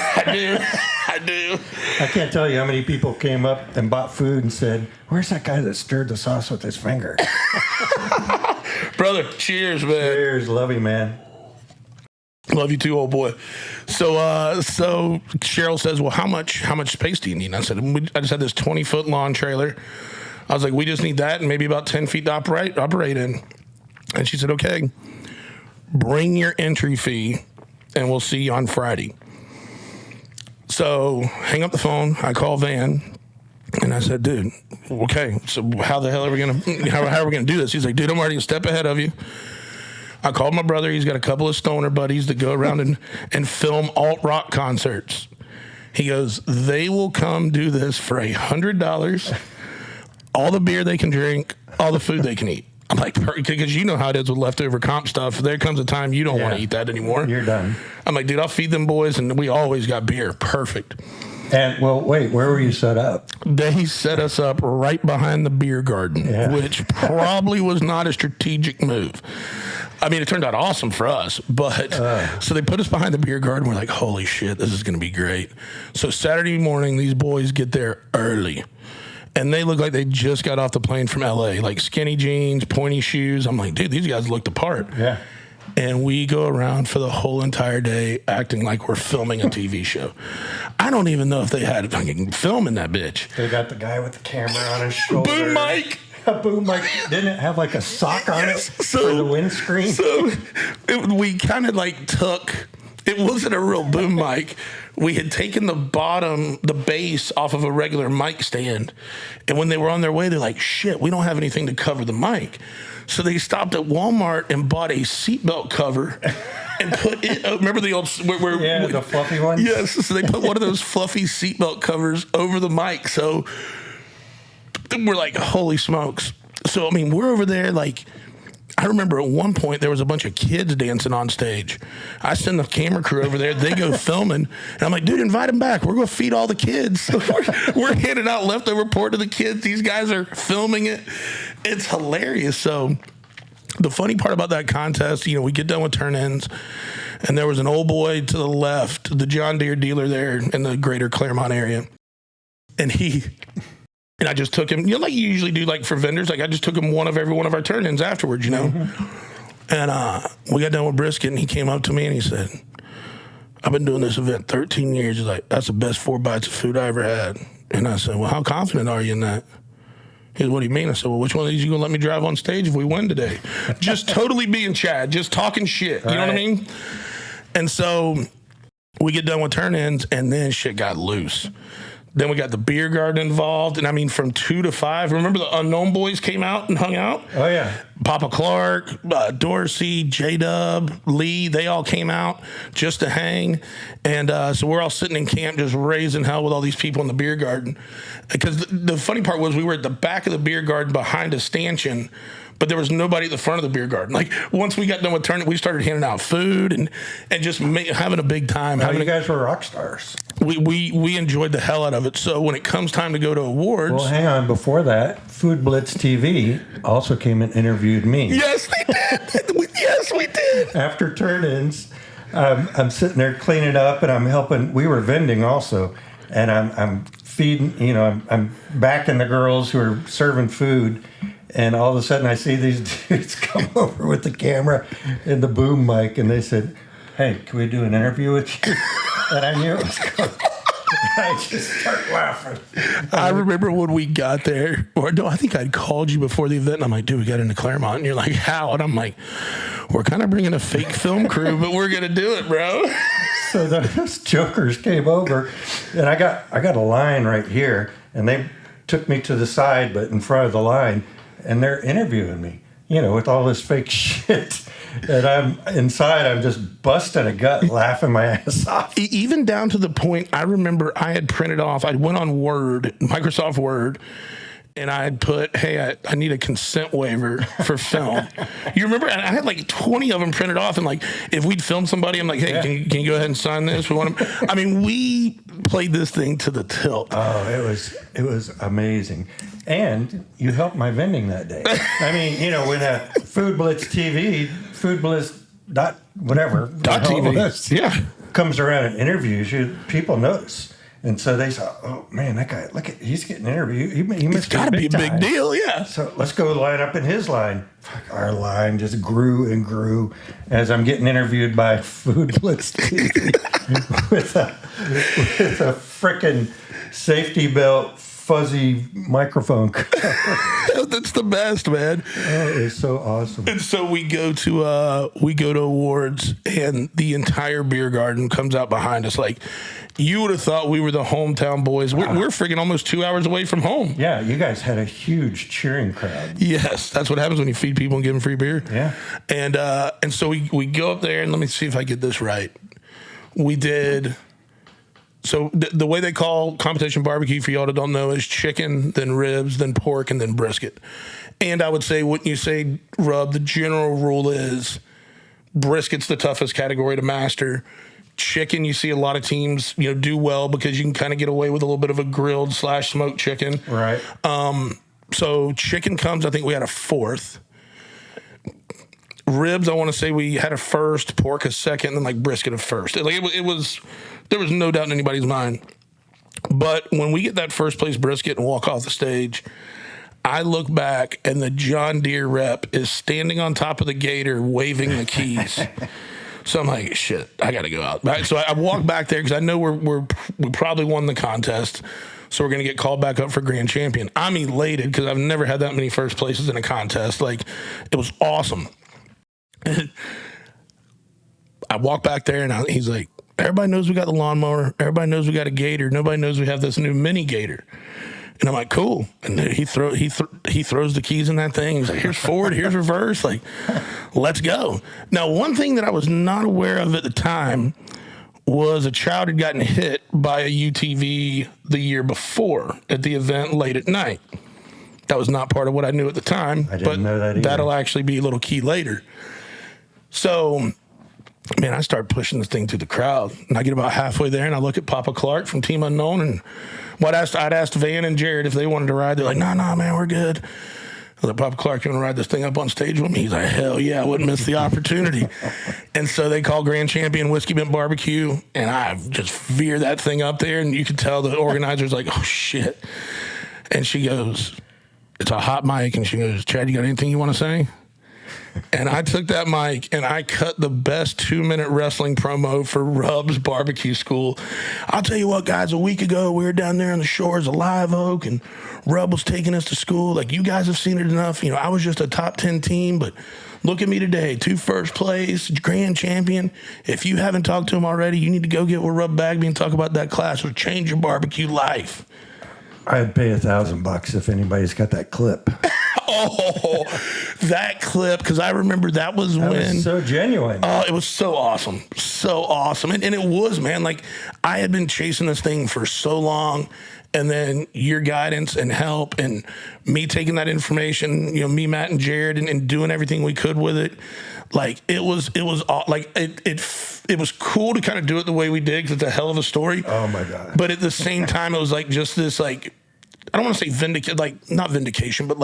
Speaker 3: I can't tell you how many people came up and bought food and said, where's that guy that stirred the sauce with his finger?
Speaker 1: Brother, cheers, man.
Speaker 3: Cheers. Love you, man.
Speaker 1: Love you too, old boy. So Cheryl says, well, how much space do you need? And I said, I just had this 20-foot lawn trailer. I was like, we just need that and maybe about 10 feet to operate in. And she said, okay, bring your entry fee and we'll see you on Friday. So hang up the phone. I call Van and And I said, dude, okay, so how the hell are we going to, how are we going to do this? He's like, dude, I'm already a step ahead of you. I called my brother. He's got a couple of stoner buddies that go around and film alt rock concerts. He goes, they will come do this for $100, all the beer they can drink, all the food they can eat. I'm like, because you know how it is with leftover comp stuff. There comes a time you don't want to eat that anymore.
Speaker 3: You're done.
Speaker 1: I'm like, dude, I'll feed them boys, and we always got beer. Perfect.
Speaker 3: And, well, wait, where were you set up?
Speaker 1: They set us up right behind the beer garden, which probably was not a strategic move. I mean, it turned out awesome for us, but so they put us behind the beer garden. We're like, holy shit, this is going to be great. So Saturday morning, these boys get there early, and they look like they just got off the plane from LA, like skinny jeans, pointy shoes. I'm like, dude, these guys look the part.
Speaker 3: Yeah.
Speaker 1: And we go around for the whole entire day acting like we're filming a TV show. I don't even know if they had fucking film in that bitch.
Speaker 3: They got the guy with the camera on his shoulder.
Speaker 1: Boom mic.
Speaker 3: A boom mic. Didn't it have like a sock on it for the windscreen?
Speaker 1: So we kind of like took, it wasn't a real boom mic. We had taken the base off of a regular mic stand. And when they were on their way, they're like, shit, we don't have anything to cover the mic. So they stopped at Walmart and bought a seatbelt cover and put it. Remember the old
Speaker 3: the fluffy ones?
Speaker 1: Yes. So they put one of those fluffy seatbelt covers over the mic. So we're like, holy smokes. So, I mean, we're over there like, I remember at one point there was a bunch of kids dancing on stage. I send the camera crew over there. They go filming. And I'm like, dude, invite them back. We're going to feed all the kids. So we're handing out leftover pork to the kids. These guys are filming it. It's hilarious. So the funny part about that contest, you know, we get done with turn-ins, and there was an old boy to the left, the John Deere dealer there in the greater Claremont area. And I just took him, you know, like you usually do, like for vendors, like I just took him one of every one of our turn-ins afterwards, you know. Mm-hmm. And we got done with brisket, and he came up to me and he said, I've been doing this event 13 years. He's like, that's the best 4 bites of food I ever had. And I said, well, how confident are you in that? He said, what do you mean? I said, well, which one of these you going to let me drive on stage if we win today? Just totally being Chad, just talking shit. You know what I mean? And so we get done with turn-ins, and then shit got loose. Then we got the beer garden involved. And I mean, from 2 to 5, remember the Unknown Boys came out and hung out?
Speaker 3: Oh, yeah.
Speaker 1: Papa Clark, Dorsey, J-Dub, Lee, they all came out just to hang. And so we're all sitting in camp just raising hell with all these people in the beer garden. Because the funny part was we were at the back of the beer garden behind a stanchion, but there was nobody at the front of the beer garden. Like, once we got done with turning, we started handing out food and just having a big time.
Speaker 3: You guys were rock stars.
Speaker 1: We enjoyed the hell out of it. So when it comes time to go to awards...
Speaker 3: Well, hang on. Before that, Food Blitz TV also came and interviewed me.
Speaker 1: Yes, they did. Yes, we did.
Speaker 3: After turn-ins, I'm sitting there cleaning up, and I'm helping. We were vending also, and I'm feeding, you know, I'm backing the girls who are serving food. And all of a sudden, I see these dudes come over with the camera and the boom mic, and they said, hey, can we do an interview with you? And I knew it was coming. I just start laughing.
Speaker 1: I remember when we got there, or no, I think I'd called you before the event, and I'm like, dude, we got into Claremont. And you're like, how? And I'm like, we're kind of bringing a fake film crew, but we're going to do it, bro.
Speaker 3: So those jokers came over, and I got a line right here, and they took me to the side, but in front of the line, and they're interviewing me, you know, with all this fake shit. And I'm inside, I'm just busting a gut, laughing my ass off.
Speaker 1: Even down to the point, I remember I had printed off, I went on Word, Microsoft Word, and I had put, hey, I need a consent waiver for film. You remember? And I had like 20 of them printed off, and like, if we'd film somebody, I'm like, hey, can you go ahead and sign this? We want them. I mean, we played this thing to the tilt.
Speaker 3: Oh, it was amazing. And you helped my vending that day. I mean, you know, when Food Blitz TV, Food Blitz whatever
Speaker 1: .tv, yeah,
Speaker 3: comes around and interviews you, people notice. And so they saw, oh man, that guy, look at, he's getting interviewed. He must
Speaker 1: got to be a big deal, yeah.
Speaker 3: So let's go line up in his line. Fuck, our line just grew and grew as I'm getting interviewed by Food Blitz TV with a freaking safety belt fuzzy microphone cover.
Speaker 1: That's the best, man.
Speaker 3: Oh, it's so awesome.
Speaker 1: And so we go to awards, and the entire beer garden comes out behind us. Like, you would have thought we were the hometown boys. We're freaking almost 2 hours away from home.
Speaker 3: Yeah, you guys had a huge cheering crowd.
Speaker 1: Yes, that's what happens when you feed people and give them free beer.
Speaker 3: Yeah.
Speaker 1: And so we go up there, and let me see if I get this right. We did. So the way they call competition barbecue, for y'all that don't know, is chicken, then ribs, then pork, and then brisket. And I would say, wouldn't you say, Rub, the general rule is brisket's the toughest category to master. Chicken, you see a lot of teams, do well because you can kind of get away with a little bit of a grilled / smoked chicken.
Speaker 3: Right.
Speaker 1: So chicken comes, I think we had a fourth. Ribs, I want to say we had a first, pork a second, and then brisket a first. It was there was no doubt in anybody's mind. But when we get that first place brisket and walk off the stage, I look back and the John Deere rep is standing on top of the gator waving the keys. So I'm like, shit, I got to go out. So I walk back there because I know we probably won the contest. So we're going to get called back up for grand champion. I'm elated because I've never had that many first places in a contest. It was awesome. I walk back there and he's like, everybody knows we got the lawnmower. Everybody knows we got a gator. Nobody knows we have this new mini gator. And I'm like, cool. And he throws the keys in that thing. He's like, here's forward, here's reverse. Let's go. Now, one thing that I was not aware of at the time was a child had gotten hit by a UTV the year before at the event late at night. That was not part of what I knew at the time.
Speaker 3: I didn't know that either.
Speaker 1: That'll actually be a little key later. So, man, I start pushing this thing through the crowd, and I get about halfway there, and I look at Papa Clark from Team Unknown, and I'd asked Van and Jared if they wanted to ride. They're like, no, man, we're good. I was like, Papa Clark, you want to ride this thing up on stage with me? He's like, hell yeah, I wouldn't miss the opportunity. And so they call Grand Champion Whiskey Bent Barbecue, and I just veer that thing up there, and you could tell the organizer's like, oh, shit. And she goes, it's a hot mic, and she goes, Chad, you got anything you want to say? And I took that mic and I cut the best 2-minute wrestling promo for Rub's Barbecue School. I'll tell you what, guys, a week ago, we were down there on the shores of Live Oak and Rub was taking us to school. You guys have seen it enough. I was just a top 10 team, but look at me today, 2 first place, grand champion. If you haven't talked to him already, you need to go get with Rub Bagby and talk about that class. It'll change your barbecue life.
Speaker 3: I'd pay $1,000 if anybody's got that clip.
Speaker 1: Oh, that clip, because I remember that was
Speaker 3: so genuine.
Speaker 1: Oh, it was so awesome. So awesome. And it was, man, I had been chasing this thing for so long, and then your guidance and help and me taking that information, me, Matt, and Jared, and doing everything we could with it. It was cool to kind of do it the way we did because it's a hell of a story.
Speaker 3: Oh, my God.
Speaker 1: But at the same time, it was just this, I don't want to say not vindication, but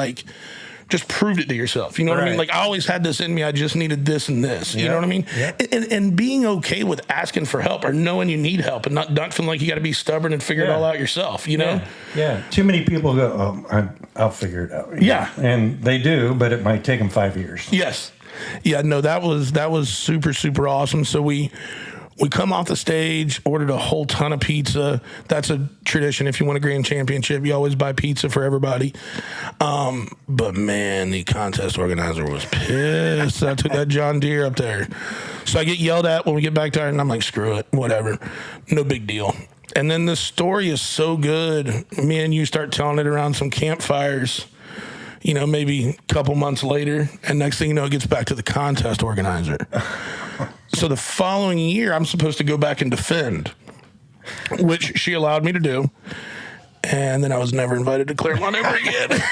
Speaker 1: just proved it to yourself. You know what I mean? I always had this in me. I just needed this and this. You know what I mean?
Speaker 3: Yep.
Speaker 1: And being okay with asking for help or knowing you need help and not feeling like you got to be stubborn and figure it all out yourself, you know?
Speaker 3: Yeah. Too many people go, I'll figure it out.
Speaker 1: Yeah.
Speaker 3: And they do, but it might take them 5 years.
Speaker 1: Yes. Yeah, no, that was super, super awesome. So we come off the stage, ordered a whole ton of pizza. That's a tradition. If you win a grand championship, you always buy pizza for everybody. But, man, the contest organizer was pissed. I took that John Deere up there. So I get yelled at when we get back there, and I'm like, screw it, whatever. No big deal. And then the story is so good. Me and you start telling it around some campfires, maybe a couple months later. And next thing you know, it gets back to the contest organizer. So the following year, I'm supposed to go back and defend, which she allowed me to do. And then I was never invited to Claremont ever again.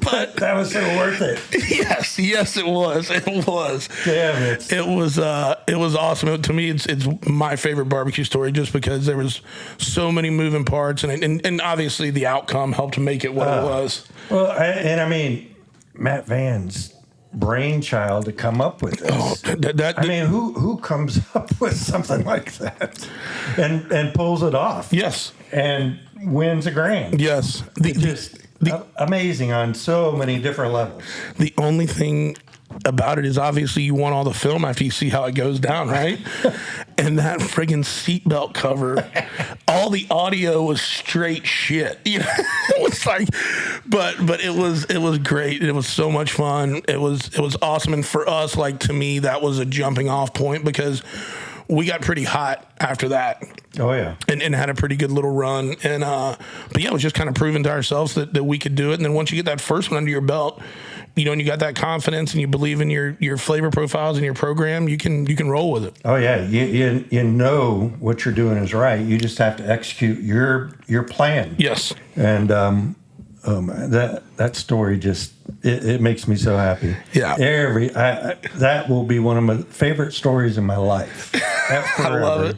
Speaker 3: But that was so worth it.
Speaker 1: Yes, it was. It was.
Speaker 3: Damn it.
Speaker 1: It was awesome. To me, it's my favorite barbecue story just because there was so many moving parts, and obviously the outcome helped make it what it was.
Speaker 3: Well, I mean, Matt Van's brainchild to come up with this. Who comes up with something like that and pulls it off?
Speaker 1: Yes.
Speaker 3: And wins a grand.
Speaker 1: Yes.
Speaker 3: Amazing on so many different levels.
Speaker 1: The only thing about it is obviously you want all the film after you see how it goes down, right? and that friggin' seatbelt cover, all the audio was straight shit. You know, it was like, but it was great. It was so much fun. It was awesome. And for us, like, to me, that was a jumping off point because we got pretty hot after that.
Speaker 3: Oh, yeah.
Speaker 1: And had a pretty good little run. And but yeah, it was just kind of proving to ourselves that we could do it. And then once you get that first one under your belt, you know, and you got that confidence and you believe in your flavor profiles and your program, you can roll with it.
Speaker 3: Oh, yeah. You know what you're doing is right. You just have to execute your plan.
Speaker 1: Yes.
Speaker 3: And that story just it makes me so happy.
Speaker 1: Yeah.
Speaker 3: That will be one of my favorite stories in my life.
Speaker 1: I love it.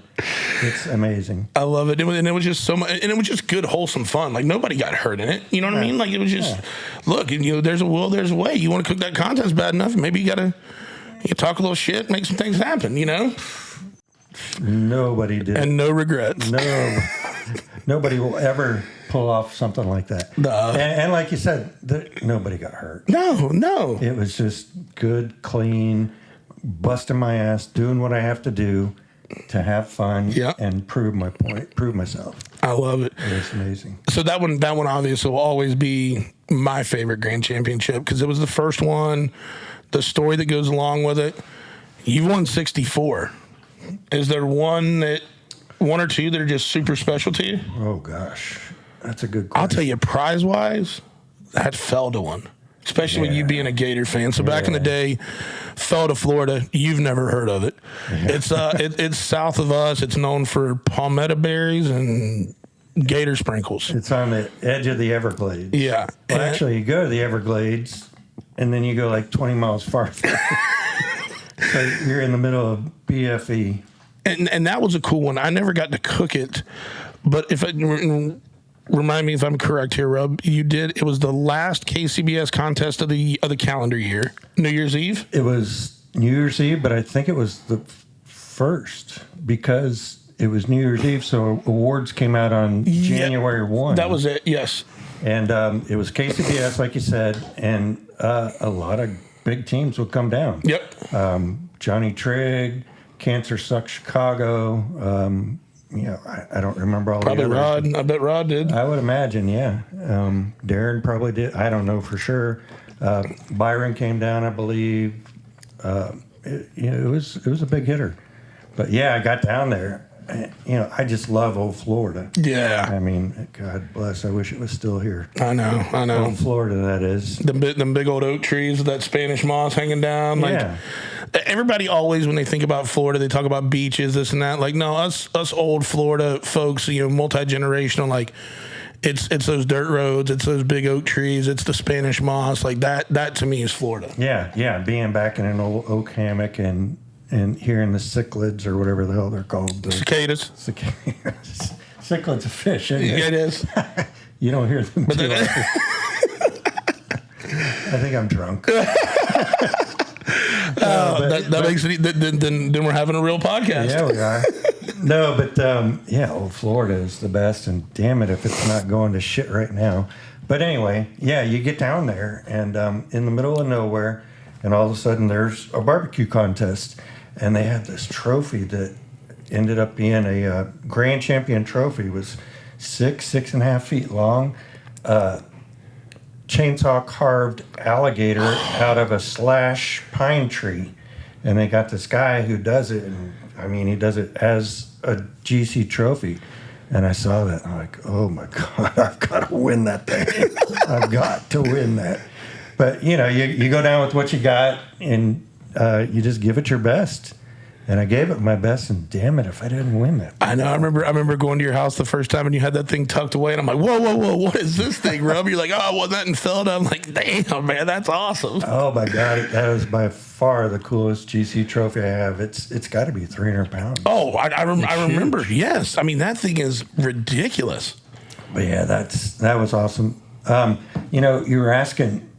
Speaker 3: It's amazing.
Speaker 1: I love it. And it was just so much, and it was just good, wholesome fun. Like, nobody got hurt in it. You know what I mean? Like, it was just, look, you know, there's a will, there's a way. You want to cook that contest bad enough, maybe you talk a little shit, make some things happen, you know?
Speaker 3: Nobody did.
Speaker 1: And no regrets.
Speaker 3: No. Nobody will ever pull off something like that. And like you said, nobody got hurt.
Speaker 1: No.
Speaker 3: It was just good, clean, busting my ass, doing what I have to do to have fun and prove my point, prove myself.
Speaker 1: I love it.
Speaker 3: It's amazing.
Speaker 1: So that one obviously will always be my favorite Grand Championship because it was the first one, the story that goes along with it. You've won 64. Is there one or two that are just super special to you?
Speaker 3: Oh, gosh. That's a good question.
Speaker 1: I'll tell you, prize-wise, that Felda one. Especially with you being a Gator fan. So back in the day, Felda, Florida, you've never heard of it. Yeah. It's south of us. It's known for palmetto berries and gator sprinkles.
Speaker 3: It's on the edge of the Everglades.
Speaker 1: Yeah.
Speaker 3: Well, actually, you go to the Everglades, and then you go like 20 miles farther. So you're in the middle of BFE.
Speaker 1: And that was a cool one. I never got to cook it, but remind me if I'm correct here, Rob. You did. It was the last KCBS contest of the calendar year, New Year's Eve.
Speaker 3: It was New Year's Eve, but I think it was the first because it was New Year's Eve. So awards came out on January 1.
Speaker 1: That was it. Yes.
Speaker 3: And it was KCBS, like you said, and a lot of big teams would come down.
Speaker 1: Yep.
Speaker 3: Johnny Trigg, Cancer Sucks Chicago. I don't remember all
Speaker 1: probably
Speaker 3: the others.
Speaker 1: Rod. I bet Rod did.
Speaker 3: I would imagine, yeah. Darren probably did. I don't know for sure. Byron came down, I believe. It was a big hitter. But yeah, I got down there. I just love old Florida.
Speaker 1: Yeah.
Speaker 3: I mean, God bless. I wish it was still here.
Speaker 1: I know.
Speaker 3: Old Florida, that is.
Speaker 1: Them big old oak trees with that Spanish moss hanging down. Like, yeah. Everybody always, when they think about Florida, they talk about beaches, this and that. Like, no, us old Florida folks, multi-generational, like, it's those dirt roads, it's those big oak trees, it's the Spanish moss. Like, that to me is Florida.
Speaker 3: Yeah. Being back in an old oak hammock and hearing the cichlids or whatever the hell they're called.
Speaker 1: Cicadas.
Speaker 3: Cichlid's a fish, isn't it?
Speaker 1: Yeah, it is.
Speaker 3: You don't hear them too often. I think I'm drunk.
Speaker 1: That makes it. Then we're having a real podcast.
Speaker 3: Yeah, we are. No, but old Florida is the best, and damn it if it's not going to shit right now. But anyway, yeah, you get down there and in the middle of nowhere, and all of a sudden there's a barbecue contest, and they had this trophy that ended up being a grand champion trophy. It was 6.5 feet long. Chainsaw carved alligator out of a slash pine tree, and they got this guy who does it, and I mean he does it as a GC trophy, and I saw that and I'm like, oh my god, I've got to win that thing. I've got to win that. But you go down with what you got, and you just give it your best. And I gave it my best, and damn it if I didn't win that.
Speaker 1: I know. I remember going to your house the first time, and you had that thing tucked away, and I'm like, whoa, what is this thing, Rob? You're like, oh, I won that in Felda. I'm like, damn, man, that's awesome.
Speaker 3: Oh my god, that was by far the coolest GC trophy I have. It's got to be 300 pounds.
Speaker 1: Oh, I remember. Yes, I mean that thing is ridiculous.
Speaker 3: But yeah, that was awesome. You were asking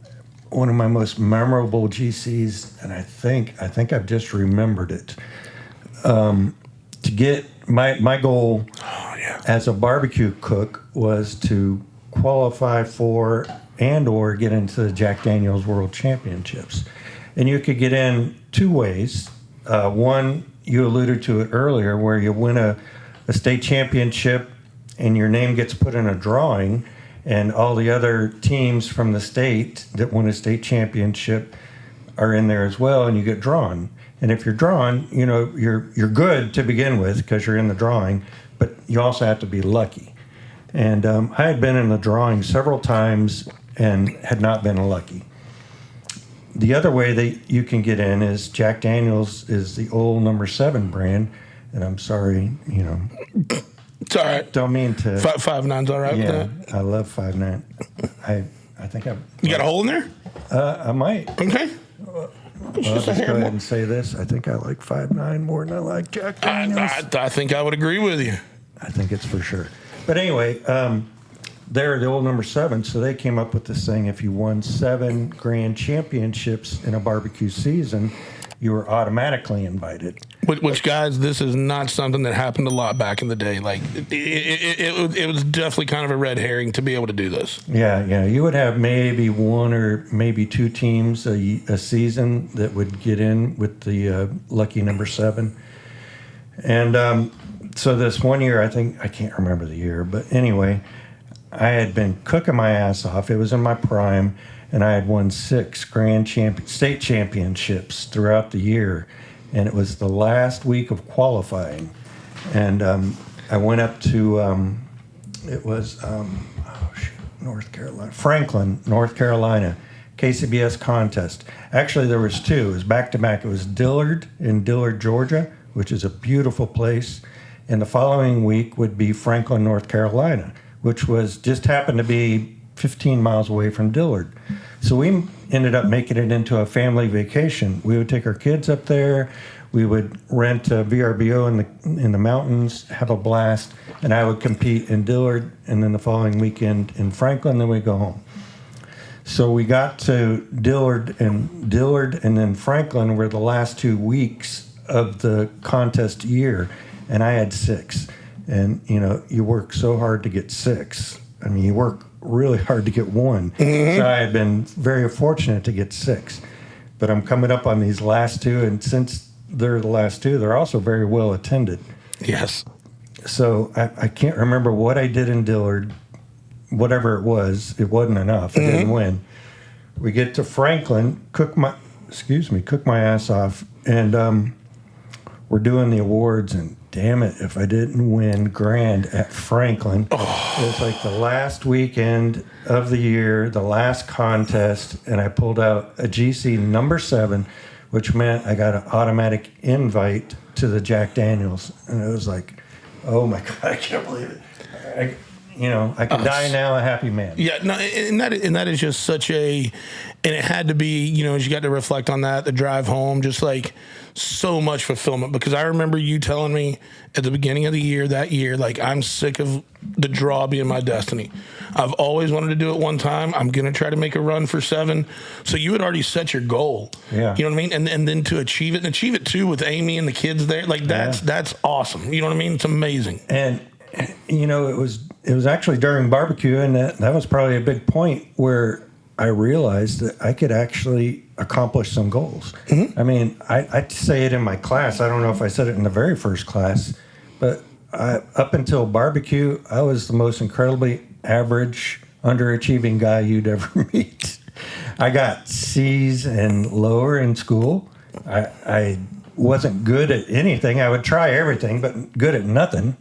Speaker 3: one of my most memorable GCs, and I think I've just remembered it. To get my goal as a barbecue cook was to qualify for or get into the Jack Daniel's World Championships. And you could get in two ways. One, you alluded to it earlier, where you win a state championship and your name gets put in a drawing, and all the other teams from the state that won a state championship are in there as well, and you get drawn. And if you're drawn, you're good to begin with because you're in the drawing, but you also have to be lucky. And I had been in the drawing several times and had not been lucky. The other way that you can get in is Jack Daniel's is the old number 7 brand, and I'm sorry,
Speaker 1: It's all right.
Speaker 3: don't mean to.
Speaker 1: 5.9's all right
Speaker 3: Yeah,
Speaker 1: with that?
Speaker 3: I love 5.9. I think
Speaker 1: You got a hole in there?
Speaker 3: I might.
Speaker 1: Okay.
Speaker 3: I'll just go ahead and say this. I think I like 5.9 more than I like Jack Daniel's.
Speaker 1: I think I would agree with you.
Speaker 3: I think it's for sure. But anyway, they're the old number 7, so they came up with this thing. If you won 7 grand championships in a barbecue season, you were automatically invited.
Speaker 1: Which, guys, this is not something that happened a lot back in the day. Like, it was definitely kind of a red herring to be able to do this.
Speaker 3: Yeah. You would have maybe 1 or maybe 2 teams a season that would get in with the lucky number 7. And so this one year, I can't remember the year, but anyway, I had been cooking my ass off. It was in my prime, and I had won 6 state championships throughout the year. And it was the last week of qualifying. And I went up to, Franklin, North Carolina, KCBS contest. Actually, there was 2. It was back-to-back. It was Dillard in Dillard, Georgia, which is a beautiful place. And the following week would be Franklin, North Carolina, which just happened to be 15 miles away from Dillard. So we ended up making it into a family vacation. We would take our kids up there. We would rent a VRBO in the mountains, have a blast, and I would compete in Dillard, and then the following weekend in Franklin, then we'd go home. So we got to Dillard, and then Franklin were the last 2 weeks of the contest year, and I had 6. And, you work so hard to get 6. I mean, you work really hard to get 1. Mm-hmm. So I had been very fortunate to get 6. But I'm coming up on these last 2, and since they're the last 2, they're also very well attended.
Speaker 1: Yes.
Speaker 3: So I can't remember what I did in Dillard. Whatever it wasn't enough. I didn't win. We get to Franklin, cook my ass off, and we're doing the awards, and damn it, if I didn't win grand at Franklin. Oh. It was like the last weekend of the year, the last contest, and I pulled out a GC number 7, which meant I got an automatic invite to the Jack Daniel's. And it was like, oh my God, I can't believe it. I can die now a happy man.
Speaker 1: Yeah, no, and that is just such and it had to be, as you got to reflect on that, the drive home, just like so much fulfillment. Because I remember you telling me at the beginning of the year, that year, like, I'm sick of the draw being my destiny. I've always wanted to do it one time. I'm going to try to make a run for 7. So you had already set your goal. Yeah. You know what I mean? And then to achieve it too with Amy and the kids there, like that's awesome. You know what I mean? It's amazing.
Speaker 3: And it was actually during barbecue, and that was probably a big point where I realized that I could actually accomplish some goals. Mm-hmm. I mean, I say it in my class. I don't know if I said it in the very first class, but up until barbecue, I was the most incredibly average, underachieving guy you'd ever meet. I got C's and lower in school. I wasn't good at anything. I would try everything, but good at nothing.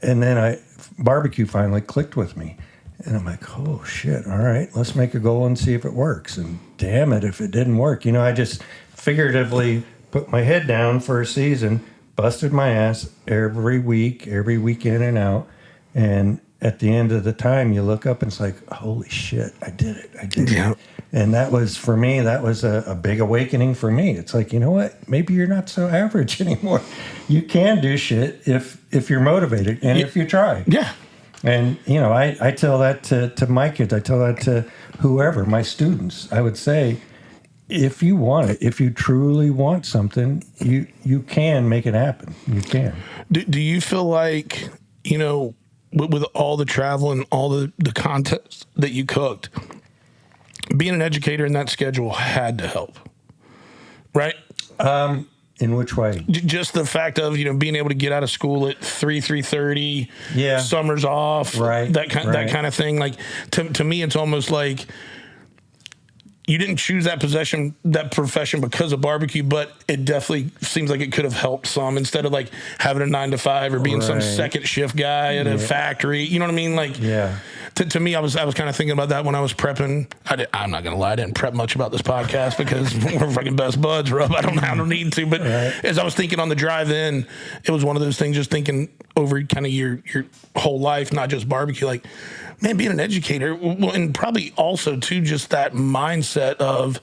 Speaker 3: And then barbecue finally clicked with me. And I'm like, oh, shit, all right, let's make a goal and see if it works. And damn it, if it didn't work. I just figuratively put my head down for a season, busted my ass every week in and out. And at the end of the time, you look up and it's like, holy shit, I did it. Yeah. And that was, for me, a big awakening for me. It's like, you know what? Maybe you're not so average anymore. You can do shit if you're motivated and if you try.
Speaker 1: Yeah.
Speaker 3: And, I tell that to my kids. I tell that to whoever, my students. I would say, if you want it, if you truly want something, you can make it happen. You can.
Speaker 1: Do you feel like, with all the travel and all the contests that you cooked, being an educator in that schedule had to help, right?
Speaker 3: In which way?
Speaker 1: Just the fact of, being able to get out of school at 3:30.
Speaker 3: Yeah.
Speaker 1: Summers off.
Speaker 3: Right.
Speaker 1: That kind of thing. Like to me, it's almost like you didn't choose that profession because of barbecue, but it definitely seems like it could have helped some instead of like having a 9 to 5 or being some second shift guy at a factory. You know what I mean? Like, to me, I was kind of thinking about that when I was prepping. I'm not going to lie. I didn't prep much about this podcast because we're fucking best buds, Rob. I don't need to. But as I was thinking on the drive in, it was one of those things, just thinking over kind of your whole life, not just barbecue, like, man, being an educator, and probably also too, just that mindset of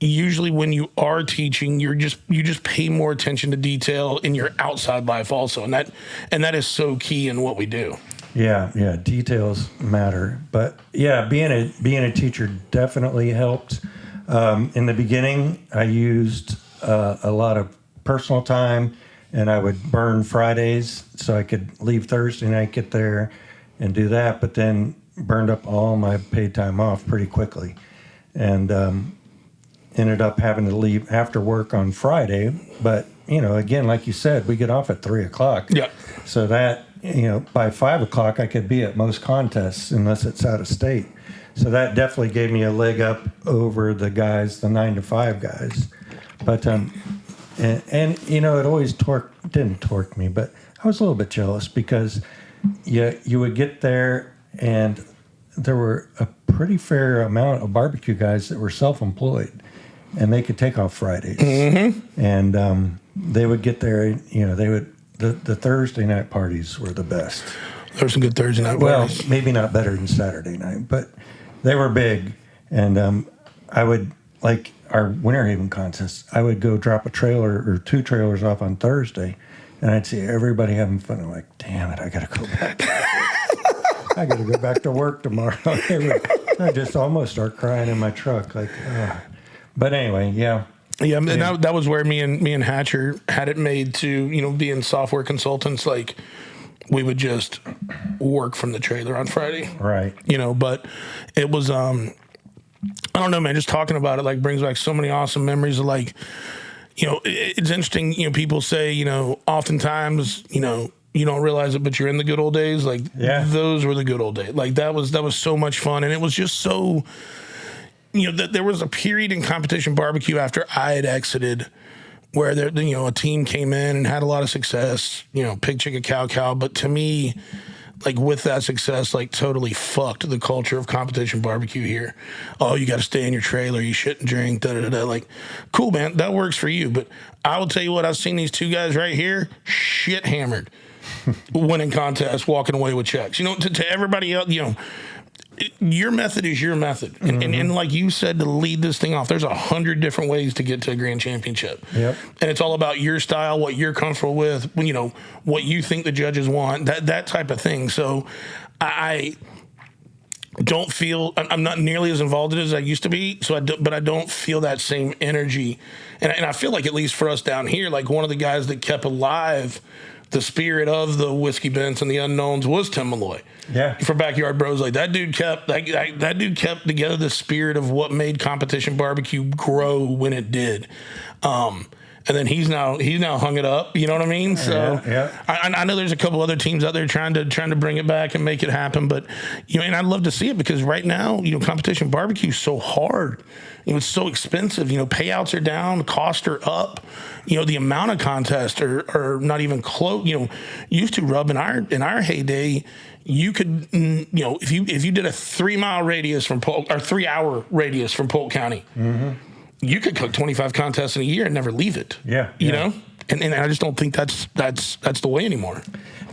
Speaker 1: usually when you are teaching, you just pay more attention to detail in your outside life also, and that is so key in what we do.
Speaker 3: Yeah, details matter, but being a teacher definitely helped. In the beginning, I used a lot of personal time, and I would burn Fridays so I could leave Thursday night, get there, and do that, but then burned up all my paid time off pretty quickly, and ended up having to leave after work on Friday. But again, like you said, we get off at 3:00.
Speaker 1: Yeah.
Speaker 3: So that by 5:00 I could be at most contests unless it's out of state. So that definitely gave me a leg up over the 9 to 5 guys. But and it always didn't torque me, but I was a little bit jealous because you would get there, and there were a pretty fair amount of barbecue guys that were self-employed, and they could take off Fridays. Mm-hmm. And they would get there, the Thursday night parties were the best.
Speaker 1: There were some good Thursday night parties.
Speaker 3: Well, maybe not better than Saturday night, but they were big. And I would, like our Winter Haven contest, I would go drop a trailer or 2 trailers off on Thursday, and I'd see everybody having fun. I'm like, damn it, I got to go back. I got to go back to work tomorrow. I just almost start crying in my truck. Like, but anyway, yeah.
Speaker 1: Yeah, and that was where me and Hatcher had it made to, being software consultants, like we would just work from the trailer on Friday.
Speaker 3: Right.
Speaker 1: But it was, I don't know, man, just talking about it, like, brings back so many awesome memories of, like, it's interesting, people say, oftentimes, you don't realize it, but you're in the good old days. Like, those were the good old days. Like, that was so much fun. And it was just so, there was a period in competition barbecue after I had exited where a team came in and had a lot of success, pig, chicken, cow. But to me, like, with that success, like, totally fucked the culture of competition barbecue here. Oh, you got to stay in your trailer. You shouldn't drink. Like, cool, man. That works for you. But I will tell you what, I've seen these 2 guys right here shit hammered, winning contests, walking away with checks. To everybody else, your method is your method. And like you said, to lead this thing off, there's 100 different ways to get to a grand championship.
Speaker 3: Yep. And
Speaker 1: it's all about your style, what you're comfortable with, what you think the judges want, that type of thing. So I don't feel, I'm not nearly as involved in it as I used to be. But I don't feel that same energy. And I feel like, at least for us down here, like, one of the guys that kept alive the spirit of the Whiskey Bents and the Unknowns was Tim Malloy.
Speaker 3: Yeah.
Speaker 1: For Backyard Bros. Like, that dude kept together the spirit of what made competition barbecue grow when it did. And then he's now hung it up. You know what I mean? So
Speaker 3: yeah.
Speaker 1: I know there's a couple other teams out there trying to bring it back and make it happen. But and I'd love to see it, because right now, competition barbecue is so hard. It's so expensive. Payouts are down, costs are up. The amount of contests are not even close. Used to, Rub, in our heyday, you could, if you did a 3-mile radius from Polk, or 3-hour radius from Polk County, you could cook 25 contests in a year and never leave it.
Speaker 3: Yeah.
Speaker 1: You know? And I just don't think that's the way anymore.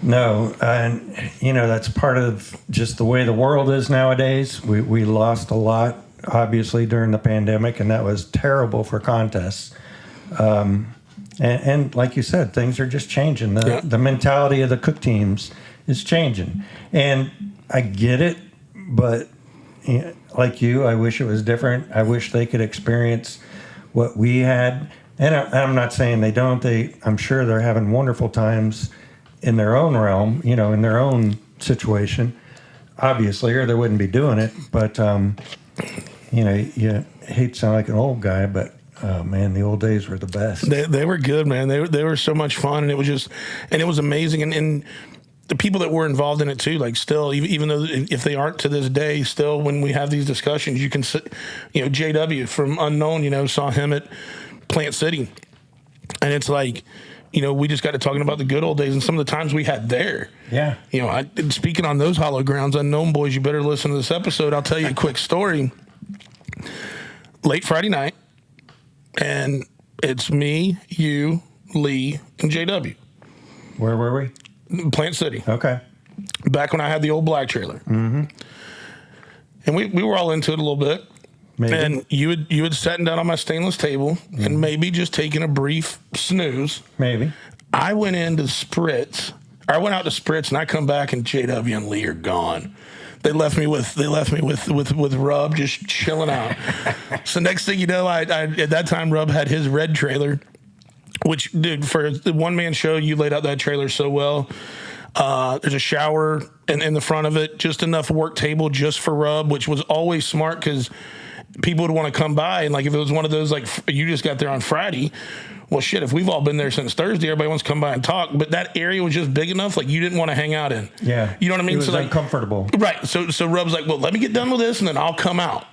Speaker 3: No, and that's part of just the way the world is nowadays. We lost a lot, obviously, during the pandemic, and that was terrible for contests. And like you said, things are just changing. The mentality of the cook teams is changing. And I get it, but like you, I wish it was different. I wish they could experience what we had. And I'm not saying they don't. I'm sure they're having wonderful times in their own realm, in their own situation, obviously, or they wouldn't be doing it. But, you hate to sound like an old guy, but Oh man, the old days were the best.
Speaker 1: They were good, man. They were so much fun, and it was amazing. And the people that were involved in it too, like still, even though if they aren't to this day, still when we have these discussions, you can, JW from Unknown, saw him at Plant City, and it's like, we just got to talking about the good old days and some of the times we had there.
Speaker 3: Yeah.
Speaker 1: Speaking on those hollow grounds, Unknown boys, you better listen to this episode. I'll tell you a quick story. Late Friday night, and it's me, you, Lee, and JW.
Speaker 3: Where were we?
Speaker 1: Plant City.
Speaker 3: Okay.
Speaker 1: Back when I had the old black trailer. Mm-hmm. And we were all into it a little bit. Maybe. And you had sat down on my stainless table and maybe just taken a brief snooze.
Speaker 3: Maybe.
Speaker 1: I went into Spritz. I went out to Spritz and I come back and JW and Lee are gone. They left me with Rub just chilling out. So next thing you know, I at that time Rub had his red trailer, which, dude, for the one man show, you laid out that trailer so well. There's a shower in the front of it, just enough work table just for Rub, which was always smart because people would want to come by. And like if it was one of those, like you just got there on Friday, well, shit, if we've all been there since Thursday, everybody wants to come by and talk. But that area was just big enough, like you didn't want to hang out in.
Speaker 3: Yeah.
Speaker 1: You know what I mean?
Speaker 3: It was uncomfortable.
Speaker 1: Right. So Rub's like, well, let me get done with this and then I'll come out.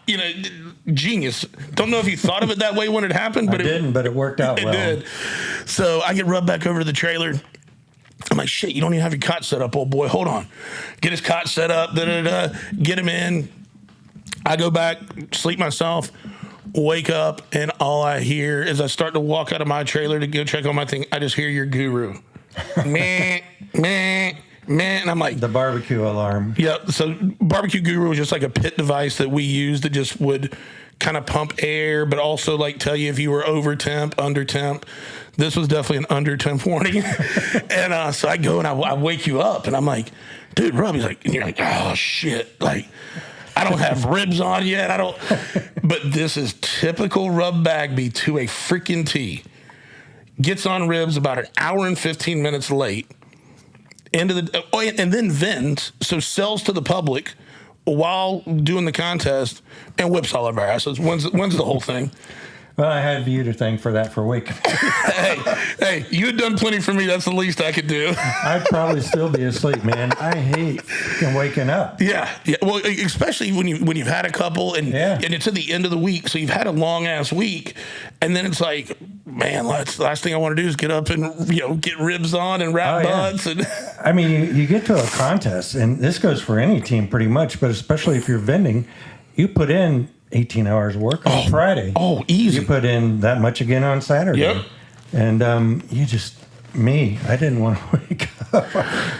Speaker 1: Genius. Don't know if you thought of it that way when it happened, but
Speaker 3: but it worked out well.
Speaker 1: It did. So I get Rub back over to the trailer. I'm like, shit, you don't even have your cot set up, old boy. Hold on. Get his cot set up. Get him in. I go back, sleep myself. Wake up, and all I hear is I start to walk out of my trailer to go check on my thing. I just hear your guru. Meh, meh, meh. And I'm like...
Speaker 3: The barbecue alarm.
Speaker 1: Yeah, so barbecue guru was just like a pit device that we used that just would kind of pump air, but also like tell you if you were over temp, under temp. This was definitely an under temp warning. And so I go and I wake you up, and I'm like, dude, Rob, he's like, and you're like, oh, shit, like... I don't have ribs on yet. But this is typical Rub Bagby to a freaking T. Gets on ribs about an hour and 15 minutes late. And then vends, so sells to the public while doing the contest and whips all of our asses. Wins the whole thing.
Speaker 3: Well, I have you to thank for that for waking up.
Speaker 1: hey, you had done plenty for me. That's the least I could do.
Speaker 3: I'd probably still be asleep, man. I hate fucking waking up.
Speaker 1: Yeah. Well, especially when you've had a couple and it's at the end of the week, so you've had a long ass week, and then it's like, man, last thing I want to do is get up and get ribs on and wrap butts. And
Speaker 3: I mean, you get to a contest, and this goes for any team pretty much, but especially if you're vending, you put in 18 hours of work on Friday.
Speaker 1: Oh, easy.
Speaker 3: You put in that much again on Saturday.
Speaker 1: Yep.
Speaker 3: And I didn't want to wake up.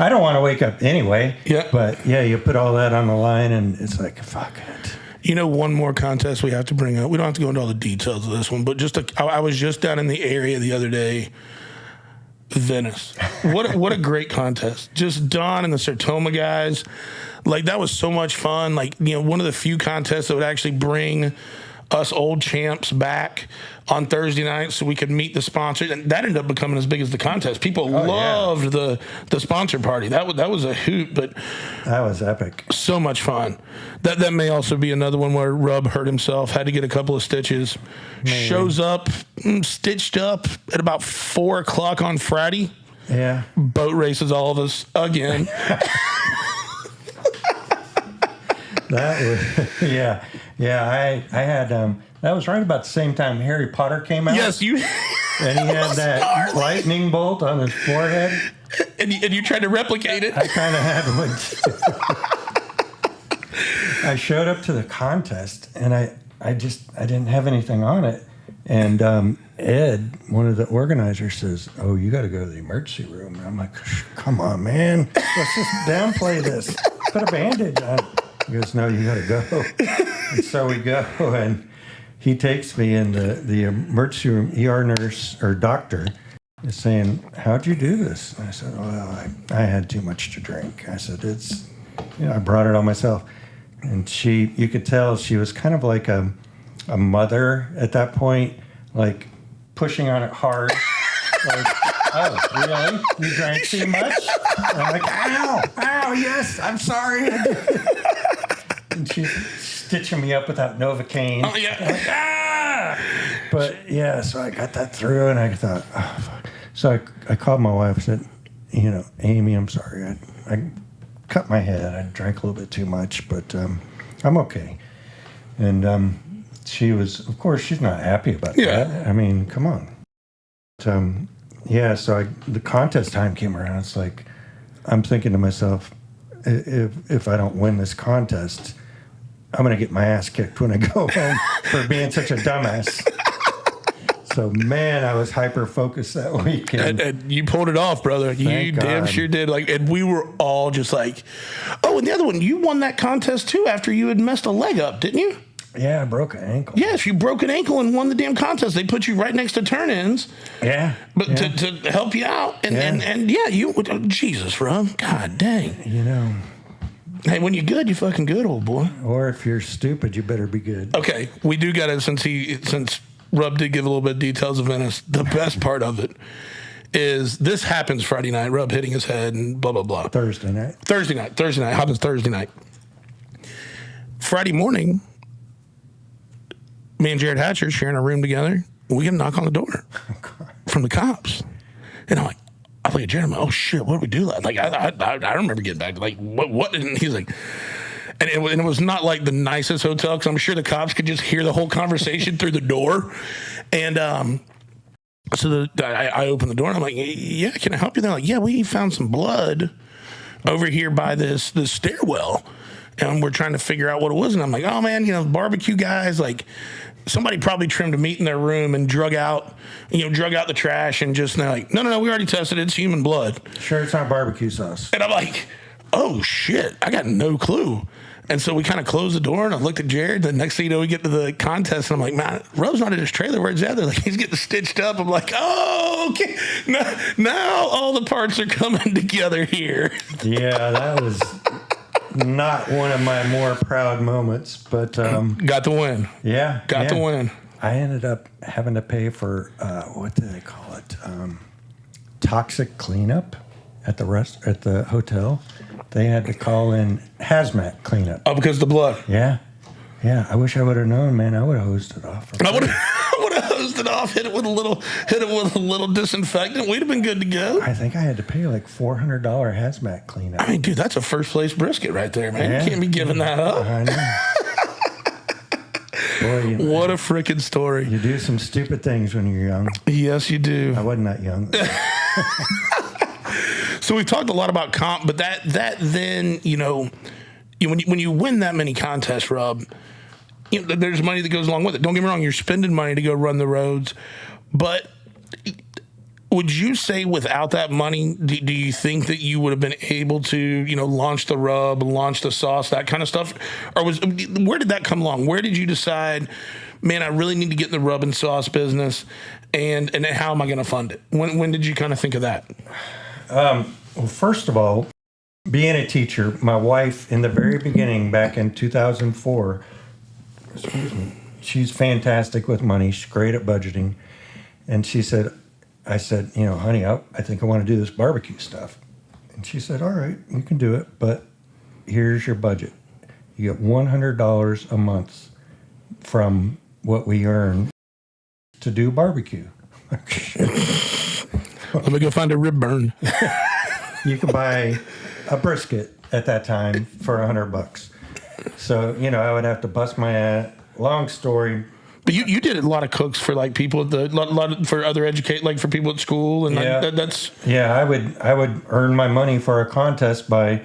Speaker 3: I don't want to wake up anyway.
Speaker 1: Yeah.
Speaker 3: But you put all that on the line and it's like, fuck it.
Speaker 1: One more contest we have to bring up. We don't have to go into all the details of this one, but I was just down in the area the other day. Venice. What a great contest. Just Don and the Sertoma guys. Like, that was so much fun. Like, one of the few contests that would actually bring us old champs back on Thursday night so we could meet the sponsors. And that ended up becoming as big as the contest. People loved the sponsor party. That was a hoot, but
Speaker 3: that was epic.
Speaker 1: So much fun. That may also be another one where Rub hurt himself, had to get a couple of stitches. Maybe. Shows up, stitched up at about 4:00 on Friday.
Speaker 3: Yeah.
Speaker 1: Boat races all of us again.
Speaker 3: That was, I had, that was right about the same time Harry Potter came out.
Speaker 1: Yes, you.
Speaker 3: And he had that lightning bolt on his forehead.
Speaker 1: And you tried to replicate it.
Speaker 3: I kind of had one too. I showed up to the contest and I didn't have anything on it. And Ed, one of the organizers, says, "Oh, you got to go to the emergency room." And I'm like, "Come on, man. Let's just downplay this. Put a bandage on." He goes, "No, you got to go." And so we go, and he takes me in the emergency room. ER nurse or doctor is saying, "How'd you do this?" And I said, "Well, I had too much to drink." I said, I brought it on myself. And you could tell she was kind of like a mother at that point, like pushing on it hard. Like, "Oh, really? You drank too much?" And I'm like, ow, yes, I'm sorry. And she's stitching me up with that Novocaine.
Speaker 1: Oh, yeah.
Speaker 3: Like, But yeah, so I got that through, and I thought, oh, fuck. So I called my wife and said, you know, Amy, I'm sorry. I cut my head. I drank a little bit too much, but I'm okay. And she was, of course, she's not happy about that. I mean, come on. But, yeah, so the contest time came around. It's like, I'm thinking to myself, if I don't win this contest, I'm going to get my ass kicked when I go home for being such a dumbass. So, man, I was hyper-focused that weekend.
Speaker 1: And you pulled it off, brother. You damn sure did. Like, and we were all just like, oh, and the other one, you won that contest, too, after you had messed a leg up, didn't you?
Speaker 3: Yeah, I broke an ankle.
Speaker 1: Yes, you broke an ankle and won the damn contest. They put you right next to turn-ins.
Speaker 3: Yeah.
Speaker 1: But to help you out. And you, Jesus, Rob. God dang.
Speaker 3: You know.
Speaker 1: Hey, when you're good, you're fucking good, old boy.
Speaker 3: Or if you're stupid, you better be good.
Speaker 1: Okay, we do got it since Rub did give a little bit of details of Venice. The best part of it is this happens Friday night. Rub hitting his head and blah, blah, blah.
Speaker 3: Thursday night.
Speaker 1: Thursday night. Happens Thursday night. Friday morning, me and Jared Hatcher sharing a room together. We get a knock on the door from the cops. And I'm like, I look at Jared, I'm like, oh shit, what do we do? Like, I remember getting back. Like, what? And he's like, and it was not like the nicest hotel, because I'm sure the cops could just hear the whole conversation through the door. And so I open the door and I'm like, yeah, can I help you? They're like, yeah, we found some blood over here by this stairwell, and we're trying to figure out what it was. And I'm like, oh man, you know, barbecue guys, like somebody probably trimmed a meat in their room and drug out the trash, and just, they're like, no, we already tested it. It's human blood.
Speaker 3: Sure, it's not barbecue sauce.
Speaker 1: And I'm like, oh shit, I got no clue. And so we kind of closed the door, and I looked at Jared. The next thing you know, we get to the contest, and I'm like, man, Rove's not in his trailer. Where's the other? Like, he's getting stitched up. I'm like, oh, okay. Now all the parts are coming together here.
Speaker 3: Yeah, that was not one of my more proud moments, but
Speaker 1: got the win.
Speaker 3: Yeah,
Speaker 1: got the win.
Speaker 3: I ended up having to pay for what do they call it? Toxic cleanup at the hotel. They had to call in hazmat cleanup.
Speaker 1: Oh, because of the blood.
Speaker 3: Yeah. I wish I would have known, man. I would have hosed it off.
Speaker 1: I would have hosed it off. Hit it with a little disinfectant. We'd have been good to go.
Speaker 3: I think I had to pay like $400 hazmat cleanup.
Speaker 1: I mean, dude, that's a first place brisket right there, man. Yeah. You can't be giving that up.
Speaker 3: I know. Boy,
Speaker 1: what a freaking story.
Speaker 3: You do some stupid things when you're young.
Speaker 1: Yes, you do.
Speaker 3: I wasn't that young.
Speaker 1: So we've talked a lot about comp, but that then, you know, when you win that many contests, Rob, you know, there's money that goes along with it. Don't get me wrong, you're spending money to go run the roads, but would you say without that money, do you think that you would have been able to, you know, launch the rub, launch the sauce, that kind of stuff? Or where did that come along? Where did you decide, man, I really need to get in the rub and sauce business, and how am I going to fund it? When did you kind of think of that?
Speaker 3: Well, first of all, being a teacher, my wife in the very beginning, back in 2004, she's fantastic with money. She's great at budgeting. And I said, you know, honey, I think I want to do this barbecue stuff. And she said, all right, you can do it, but here's your budget. You get $100 a month from what we earn to do barbecue.
Speaker 1: Let me go find a rib burn.
Speaker 3: You could buy a brisket at that time for $100. So, you know, I would have to bust my ass. Long story.
Speaker 1: But you did a lot of cooks for like people for other like for people at school, and
Speaker 3: yeah,
Speaker 1: that's
Speaker 3: I would earn my money for a contest by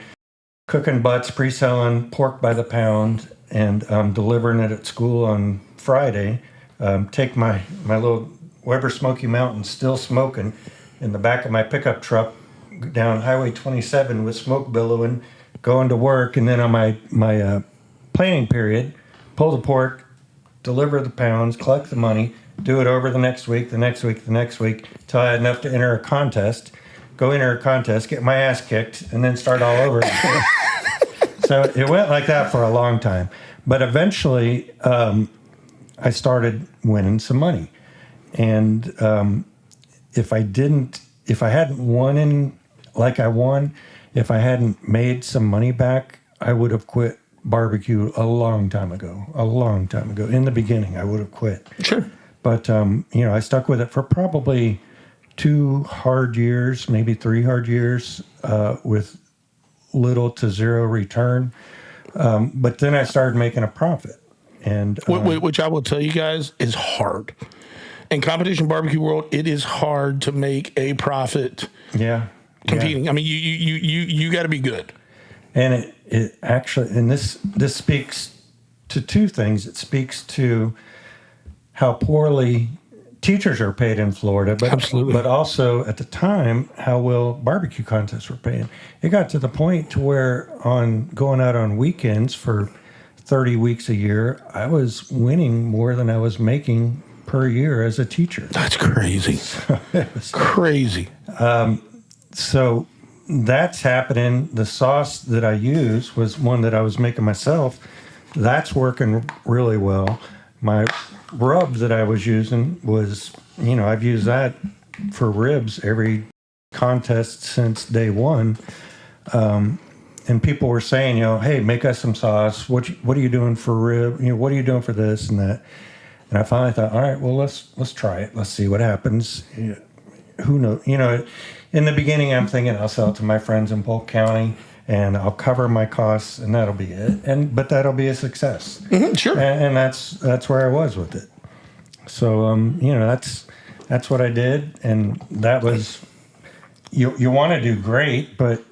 Speaker 3: cooking butts, pre-selling pork by the pound, and delivering it at school on Friday. Take my little Weber Smoky Mountain still smoking in the back of my pickup truck down Highway 27 with smoke billowing, going to work, and then on my planning period, pull the pork, deliver the pounds, collect the money, do it over the next week, till I had enough to enter a contest, get my ass kicked, and then start all over again. So it went like that for a long time. But eventually, I started winning some money. And if I hadn't won if I hadn't made some money back, I would have quit barbecue a long time ago. In the beginning, I would have quit.
Speaker 1: Sure.
Speaker 3: But, I stuck with it for probably 2 hard years, maybe 3 hard years, with little to zero return. But then I started making a profit. And
Speaker 1: which I will tell you guys is hard. In competition barbecue world, it is hard to make a profit.
Speaker 3: Yeah.
Speaker 1: Competing.
Speaker 3: Yeah.
Speaker 1: I mean, you got to be good.
Speaker 3: And it actually, and this speaks to 2 things. It speaks to how poorly teachers are paid in Florida, but
Speaker 1: Absolutely.
Speaker 3: But also at the time how well barbecue contests were paying. It got to the point to where on going out on weekends for 30 weeks a year, I was winning more than I was making per year as a teacher.
Speaker 1: That's crazy. Crazy.
Speaker 3: So that's happening. The sauce that I use was one that I was making myself. That's working really well. My rub that I was using was, I've used that for ribs every contest since day one. And people were saying, hey, make us some sauce. What are you doing for rib? What are you doing for this and that? And I finally thought, all right, well, let's try it. Let's see what happens. Who knows? In the beginning, I'm thinking I'll sell it to my friends in Polk County, and I'll cover my costs, and that'll be it. But that'll be a success.
Speaker 1: Mm-hmm, sure.
Speaker 3: And that's where I was with it. So that's what I did, and that was you want to do great, but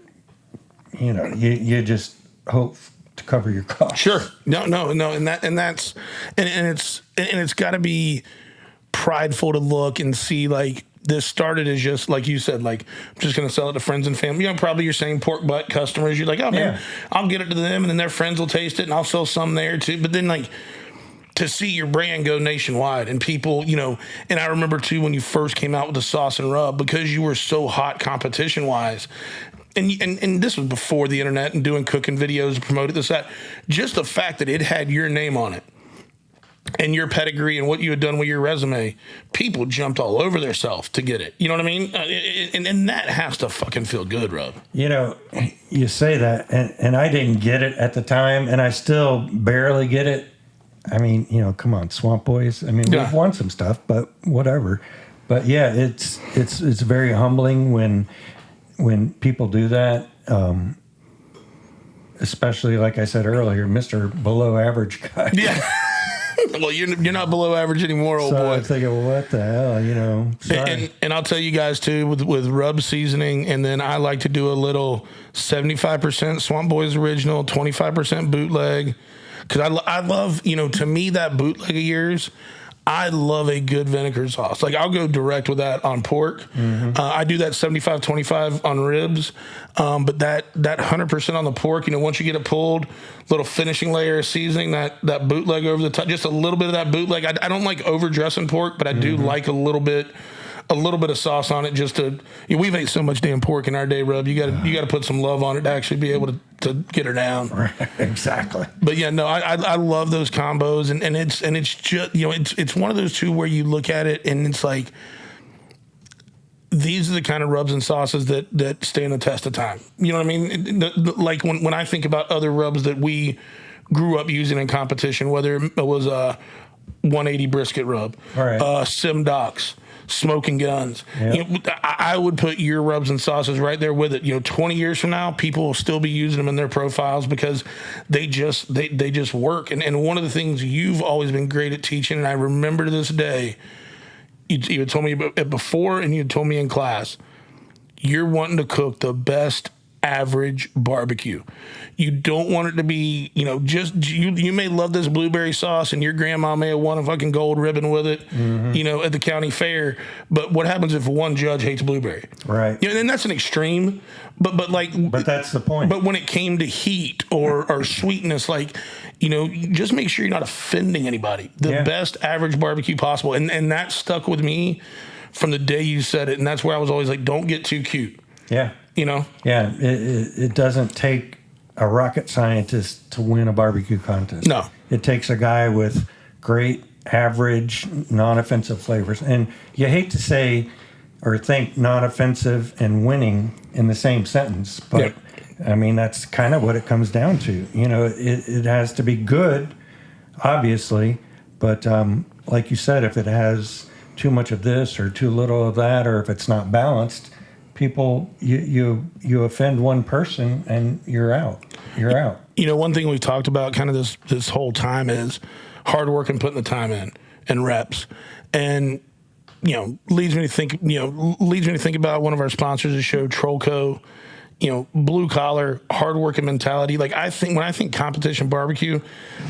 Speaker 3: you just hope to cover your costs.
Speaker 1: Sure. No, and it's got to be prideful to look and see like this started as just like you said, like I'm just gonna sell it to friends and family. Probably your same pork butt customers. You're like, oh man, I'll get it to them, and then their friends will taste it, and I'll sell some there too. But then like to see your brand go nationwide and people, and I remember too when you first came out with the sauce and rub because you were so hot competition wise. And this was before the internet and doing cooking videos, promoted this, that. Just the fact that it had your name on it and your pedigree and what you had done with your resume, people jumped all over themselves to get it. You know what I mean? And that has to fucking feel good, Rob.
Speaker 3: You say that, and I didn't get it at the time, and I still barely get it. I mean, come on, Swamp Boys. I mean, we've won some stuff, but whatever. But yeah, it's very humbling when people do that, especially like I said earlier, Mr. Below Average guy.
Speaker 1: Yeah. Well, you're not below average anymore, old boy.
Speaker 3: I'm thinking, well, what the hell, sorry.
Speaker 1: And I'll tell you guys too, with rub seasoning, and then I like to do a little 75% Swamp Boys original, 25% bootleg, because I love, to me that bootleg of yours. I love a good vinegar sauce. Like I'll go direct with that on pork. Mm-hmm. I do that 75-25 on ribs. But that 100% on the pork, once you get it pulled, little finishing layer of seasoning, that bootleg over the top, just a little bit of that bootleg. I don't like over dressing pork, but I do like a little bit of sauce on it just to, we've ate so much damn pork in our day, Rub. You got to put some love on it to actually be able to get her down.
Speaker 3: Right, exactly.
Speaker 1: But yeah, no, I love those combos, and it's just it's one of those two where you look at it and it's like these are the kind of rubs and sauces that stand the test of time. You know what I mean? Like when I think about other rubs that we grew up using in competition, whether it was a 180 brisket rub, Sim Docs, Smoking Guns. Yep. I would put your rubs and sauces right there with it. 20 years from now, people will still be using them in their profiles because they just work. And one of the things you've always been great at teaching, and I remember to this day, you had told me before and you had told me in class, you're wanting to cook the best average barbecue. You don't want it to be, just you may love this blueberry sauce and your grandma may have won a fucking gold ribbon with it, at the county fair. But what happens if one judge hates blueberry?
Speaker 3: Right.
Speaker 1: And that's an extreme, but
Speaker 3: that's the point.
Speaker 1: But when it came to heat or sweetness, just make sure you're not offending anybody. The best average barbecue possible. And that stuck with me from the day you said it. And that's where I was always like, don't get too cute.
Speaker 3: Yeah.
Speaker 1: Yeah,
Speaker 3: it doesn't take a rocket scientist to win a barbecue contest.
Speaker 1: No.
Speaker 3: It takes a guy with great, average, non-offensive flavors. And you hate to say or think non-offensive and winning in the same sentence, but I mean, that's kind of what it comes down to. It has to be good, obviously, but like you said, if it has too much of this or too little of that, or if it's not balanced, people, you offend one person and you're out. You're out.
Speaker 1: You know, one thing we've talked about kind of this whole time is hard work and putting the time in and reps. And, you know, leads me to think about one of our sponsors of the show, Trollco. You know, blue collar, hard working mentality. Like, I think when I think competition barbecue,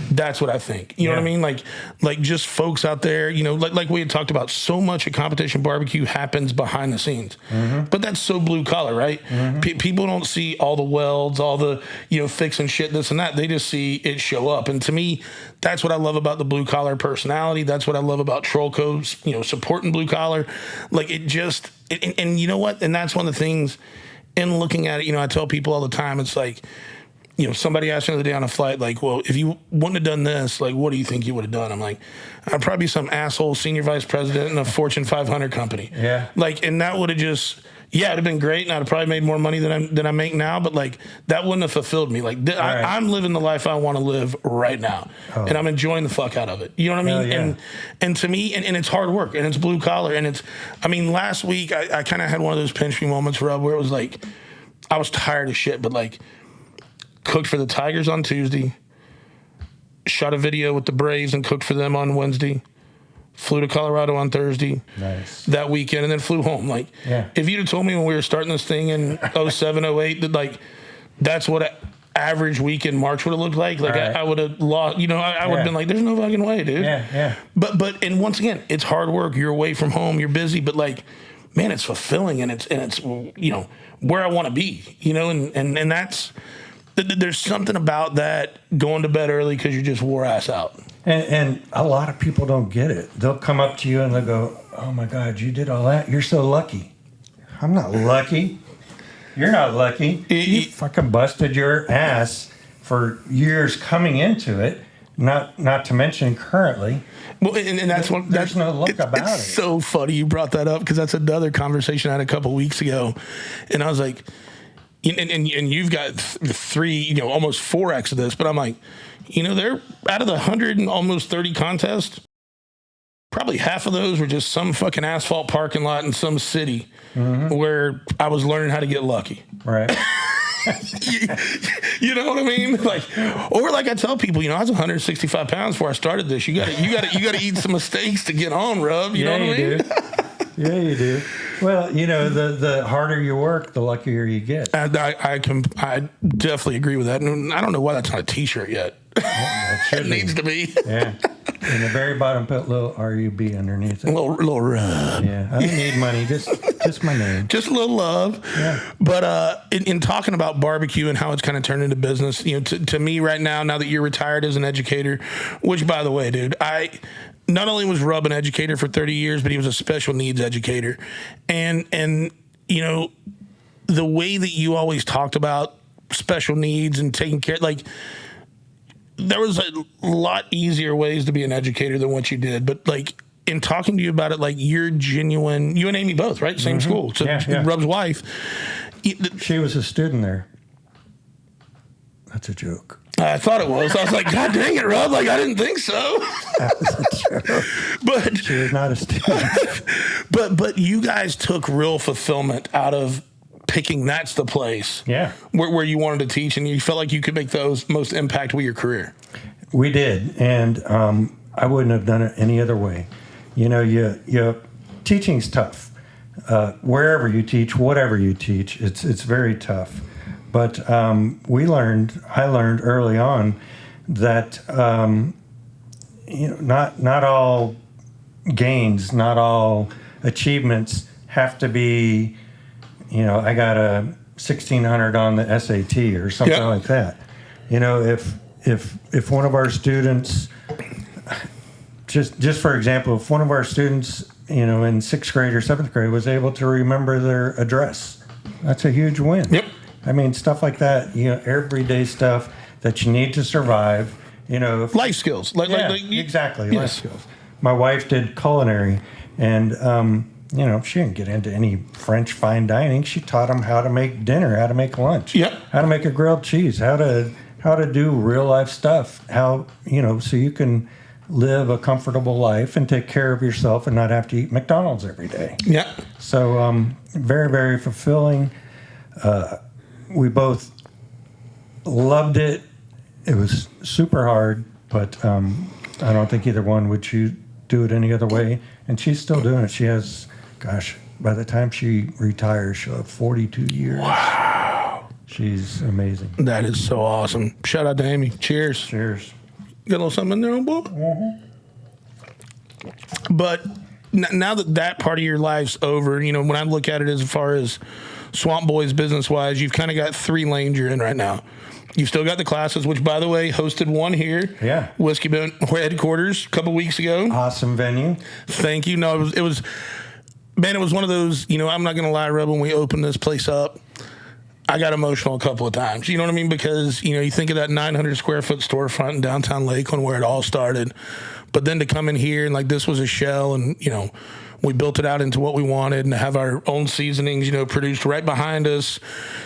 Speaker 1: that's what I think. You know what I mean? Like just folks out there, you know, like we had talked about, so much of competition barbecue happens behind the scenes. But that's so blue collar, right? People don't see all the welds, all the, you know, fixing shit, this and that. They just see it show up. And to me, that's what I love about the blue collar personality. That's what I love about Trollco's, you know, supporting blue collar. Like, it just, and you know what? And that's one of the things. And looking at it, you know, I tell people all the time, it's like, you know, somebody asked me the other day on a flight, like, well, if you wouldn't have done this, like, what do you think you would have done? I'm like, I'd probably be some asshole senior vice president in a Fortune 500 company. Yeah. Like, and that would have just, yeah, it'd have been great, and I'd have probably made more money than I make now, but, like, that wouldn't have fulfilled me. Like, I'm living the life I want to live right now, and I'm enjoying the fuck out of it. You know what I mean? Yeah. And to me, and it's hard work, and it's blue collar, and it's, I mean, last week, I kind of had one of those pinch me moments, Rob, where it was like, I was tired of shit, but, like, cooked for the Tigers on Tuesday, shot a video with the Braves and cooked for them on Wednesday, flew to Colorado on Thursday that weekend, and then flew home. Like, if you'd have told me when we were starting this thing in 07, 08, that, like, that's what an average week in March would have looked like, I would have lost, you know, I would have been like, there's no fucking way, dude. But, and once again, it's hard work. You're away from home, you're busy, but, like, man, it's fulfilling, and it's, you know, where I want to be, you know, and that's, there's something about that, going to bed early because you just wore ass out.
Speaker 3: And a lot of people don't get it. They'll come up to you and they'll go, oh my God, you did all that? You're so lucky. I'm not lucky. You're not lucky. You fucking busted your ass for years coming into it, not to mention currently.
Speaker 1: Well, and that's what,
Speaker 3: there's no look about it.
Speaker 1: It's so funny you brought that up, because that's another conversation I had a couple weeks ago. And I was like, and you've got three, you know, almost 4x of this, but I'm like, you know, they're out of the 100 and almost 30 contests, probably half of those were just some fucking asphalt parking lot in some city where I was learning how to get lucky.
Speaker 3: Right.
Speaker 1: You know what I mean? Like, or like I tell people, you know, I was 165 pounds before I started this. You gotta eat some mistakes to get on, Rub. You know what I mean?
Speaker 3: Yeah, you do. Well, you know, the harder you work, the luckier you get.
Speaker 1: I definitely agree with that. And I don't know why that's not a T-shirt yet. It needs to be.
Speaker 3: Yeah. In the very bottom, put a little RUB underneath it.
Speaker 1: A little rub.
Speaker 3: Yeah. I don't need money. Just my name.
Speaker 1: Just a little love. Yeah. But in talking about barbecue and how it's kind of turned into business, you know, to me right now that you're retired as an educator, which, by the way, dude, I not only was Rub an educator for 30 years, but he was a special needs educator. And you know, the way that you always talked about special needs and taking care, like, there was a lot easier ways to be an educator than what you did. But, like, in talking to you about it, like, you're genuine. You and Amy both, right? Same school. So Rub's wife.
Speaker 3: She was a student there. That's a joke.
Speaker 1: I thought it was. I was like, God dang it, Rob. Like, I didn't think so.
Speaker 3: That was a joke.
Speaker 1: But
Speaker 3: she was not a student.
Speaker 1: But you guys took real fulfillment out of picking that's the place where you wanted to teach, and you felt like you could make those most impact with your career.
Speaker 3: We did, and I wouldn't have done it any other way. You know, teaching's tough. Wherever you teach, whatever you teach, it's very tough. But I learned early on that you know, not all gains, not all achievements have to be, you know, I got a 1600 on the SAT or something like that. You know, if one of our students, just for example, if one of our students, you know, in 6th grade or 7th grade was able to remember their address, that's a huge win.
Speaker 1: Yep.
Speaker 3: I mean, stuff like that, you know, everyday stuff that you need to survive, you know.
Speaker 1: Life skills.
Speaker 3: Exactly, life skills. My wife did culinary, and you know, she didn't get into any French fine dining. She taught them how to make dinner, how to make lunch, how to make a grilled cheese, how to do real life stuff, how, you know, so you can live a comfortable life and take care of yourself and not have to eat McDonald's every day.
Speaker 1: Yeah.
Speaker 3: So very, very fulfilling. We both loved it. It was super hard, but I don't think either one would do it any other way. And she's still doing it. She has, gosh, by the time she retires, she'll have 42 years.
Speaker 1: Wow.
Speaker 3: She's amazing.
Speaker 1: That is so awesome. Shout out to Amy. Cheers.
Speaker 3: Cheers.
Speaker 1: Got a little something in there, old boy? Mm-hmm. But now that part of your life's over, you know, when I look at it as far as Swamp Boys business-wise, you've kind of got 3 lanes you're in right now. You've still got the classes, which, by the way, hosted one here.
Speaker 3: Yeah.
Speaker 1: Whiskey Bent headquarters a couple weeks ago.
Speaker 3: Awesome venue.
Speaker 1: Thank you. No, it was man, it was one of those, you know, I'm not going to lie, Reb, when we opened this place up, I got emotional a couple of times. You know what I mean? Because, you know, you think of that 900 square foot storefront in downtown Lakeland where it all started. But then to come in here and like this was a shell and, you know, we built it out into what we wanted and have our own seasonings, you know, produced right behind us.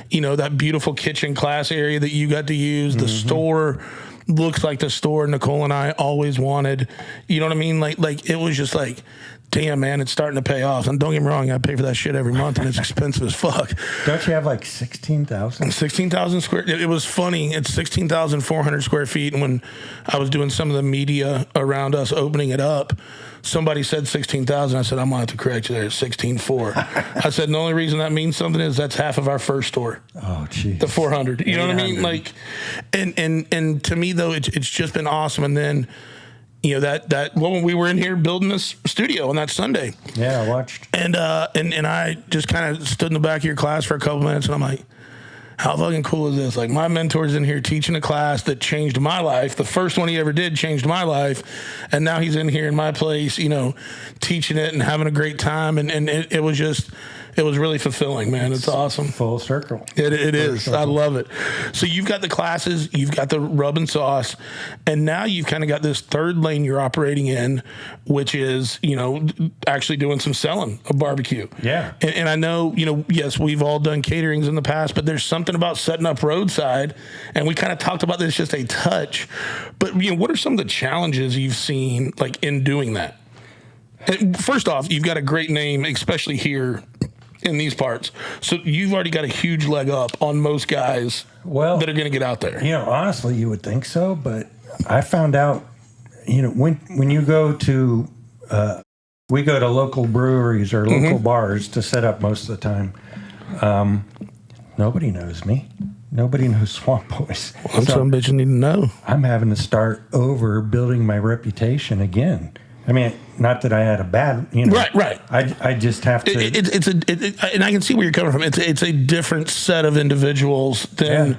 Speaker 1: You know, that beautiful kitchen class area that you got to use. The store looks like the store Nicole and I always wanted. You know what I mean? Like it was just like, damn, man, it's starting to pay off. And don't get me wrong, I pay for that shit every month, and it's expensive as fuck.
Speaker 3: Don't you have like 16,000?
Speaker 1: 16,000 square. It was funny. It's 16,400 square feet. And when I was doing some of the media around us opening it up, somebody said 16,000. I said, I'm going to have to correct you there. It's 16,400. I said, the only reason that means something is that's half of our first store.
Speaker 3: Oh, geez.
Speaker 1: The 400. You know what I mean? Like, and to me, though, it's just been awesome. And then, you know, that when we were in here building this studio on that Sunday.
Speaker 3: Yeah, I watched.
Speaker 1: And I just kind of stood in the back of your class for a couple minutes, and I'm like, how fucking cool is this? Like, my mentor's in here teaching a class that changed my life. The first one he ever did changed my life. And now he's in here in my place, you know, teaching it and having a great time. And it was just, it was really fulfilling, man. It's awesome.
Speaker 3: Full circle.
Speaker 1: It is. Circle. I love it. So you've got the classes, you've got the rub and sauce, and now you've kind of got this third lane you're operating in, which is, you know, actually doing some selling of barbecue.
Speaker 3: Yeah.
Speaker 1: And I know, you know, yes, we've all done caterings in the past, but there's something about setting up roadside, and we kind of talked about this just a touch. But, you know, what are some of the challenges you've seen, like, in doing that? And first off, you've got a great name, especially here in these parts. So you've already got a huge leg up on most guys that are going to get out there.
Speaker 3: You know, honestly, you would think so, but I found out, you know, when you go to, we go to local breweries or local bars to set up most of the time. Nobody knows me. Nobody knows Swamp Boys.
Speaker 1: Well, some bitch you need to know.
Speaker 3: I'm having to start over building my reputation again. I mean, not that I had a bad, you know.
Speaker 1: Right.
Speaker 3: I just have to.
Speaker 1: And I can see where you're coming from. It's a different set of individuals than,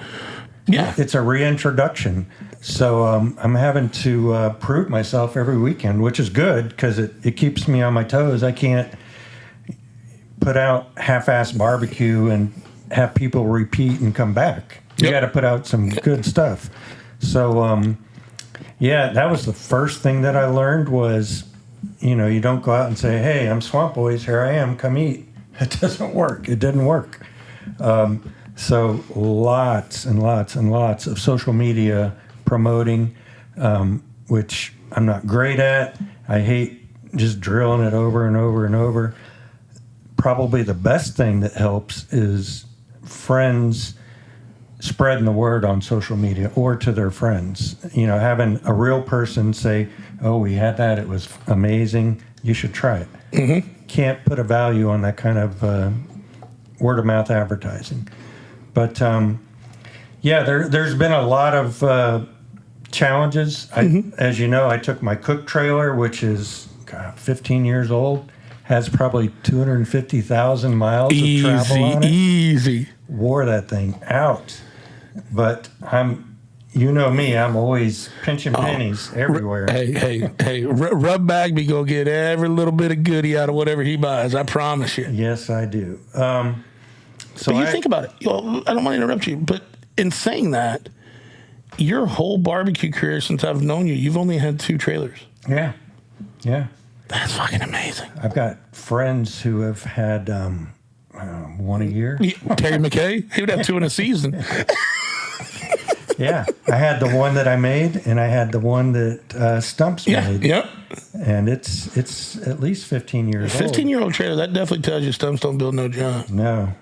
Speaker 1: yeah.
Speaker 3: It's a reintroduction. So I'm having to prove myself every weekend, which is good because it keeps me on my toes. I can't put out half-assed barbecue and have people repeat and come back. You got to put out some good stuff. So, yeah, that was the first thing that I learned was, you know, you don't go out and say, hey, I'm Swamp Boys, here I am, come eat. It doesn't work. It didn't work. So lots and lots and lots of social media promoting, which I'm not great at. I hate just drilling it over and over and over. Probably the best thing that helps is friends spreading the word on social media or to their friends. You know, having a real person say, oh, we had that, it was amazing, you should try it. Can't put a value on that kind of word of mouth advertising. But yeah, there's been a lot of challenges. As you know, I took my cook trailer, which is 15 years old, has probably 250,000 miles of travel on it.
Speaker 1: Easy.
Speaker 3: Wore that thing out. But you know me, I'm always pinching pennies everywhere.
Speaker 1: Hey, Rub Bagby go get every little bit of goodie out of whatever he buys. I promise you.
Speaker 3: Yes, I do.
Speaker 1: But you think about it. I don't want to interrupt you, but in saying that, your whole barbecue career since I've known you, you've only had 2 trailers.
Speaker 3: Yeah.
Speaker 1: That's fucking amazing.
Speaker 3: I've got friends who have had 1 a year.
Speaker 1: Terry McKay, he would have 2 in a season.
Speaker 3: Yeah, I had the one that I made, and I had the one that Stumps made.
Speaker 1: Yep.
Speaker 3: And it's at least 15 years old.
Speaker 1: 15-year-old trailer, that definitely tells you Stumps don't build no junk.
Speaker 3: No.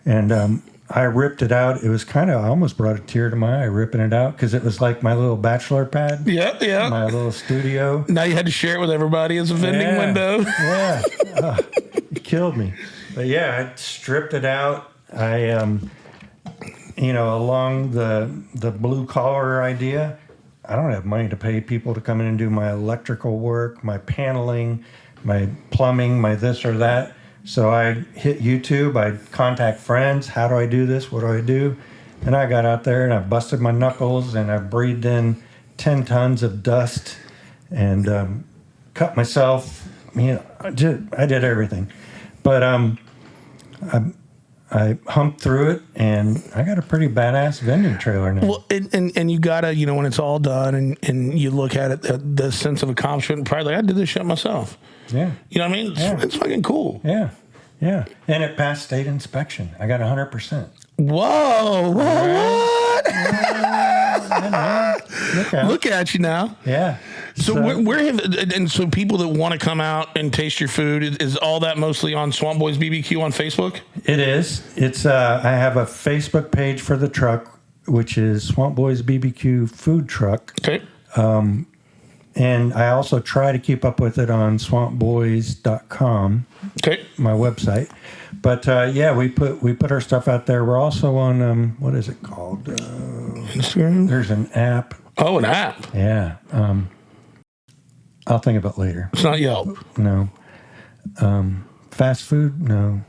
Speaker 3: And I ripped it out. It was kind of, I almost brought a tear to my eye ripping it out because it was like my little bachelor pad.
Speaker 1: Yeah.
Speaker 3: My little studio.
Speaker 1: Now you had to share it with everybody as a vending window.
Speaker 3: Yeah. It killed me. But yeah, I stripped it out. I, along the blue collar idea, I don't have money to pay people to come in and do my electrical work, my paneling, my plumbing, my this or that. So I hit YouTube, I contact friends, how do I do this, what do I do? And I got out there and I busted my knuckles and I breathed in 10 tons of dust and cut myself. I did everything. But I humped through it, and I got a pretty badass vending trailer now.
Speaker 1: Well, and you gotta, when it's all done, and you look at it, the sense of accomplishment and pride, like I did this shit myself.
Speaker 3: Yeah.
Speaker 1: You know what I mean? It's fucking cool.
Speaker 3: Yeah. And it passed state inspection. I got 100%.
Speaker 1: Whoa! What? Look at you now.
Speaker 3: Yeah.
Speaker 1: So so people that want to come out and taste your food, is all that mostly on Swamp Boys BBQ on Facebook?
Speaker 3: It is. It's I have a Facebook page for the truck, which is Swamp Boys BBQ Food Truck.
Speaker 1: Okay.
Speaker 3: And I also try to keep up with it on swampboys.com.
Speaker 1: Okay.
Speaker 3: My website. But we put our stuff out there. We're also on what is it called?
Speaker 1: Instagram.
Speaker 3: There's an app.
Speaker 1: Oh, an app.
Speaker 3: Yeah. I'll think of it later.
Speaker 1: It's not Yelp.
Speaker 3: No. Fast food? No.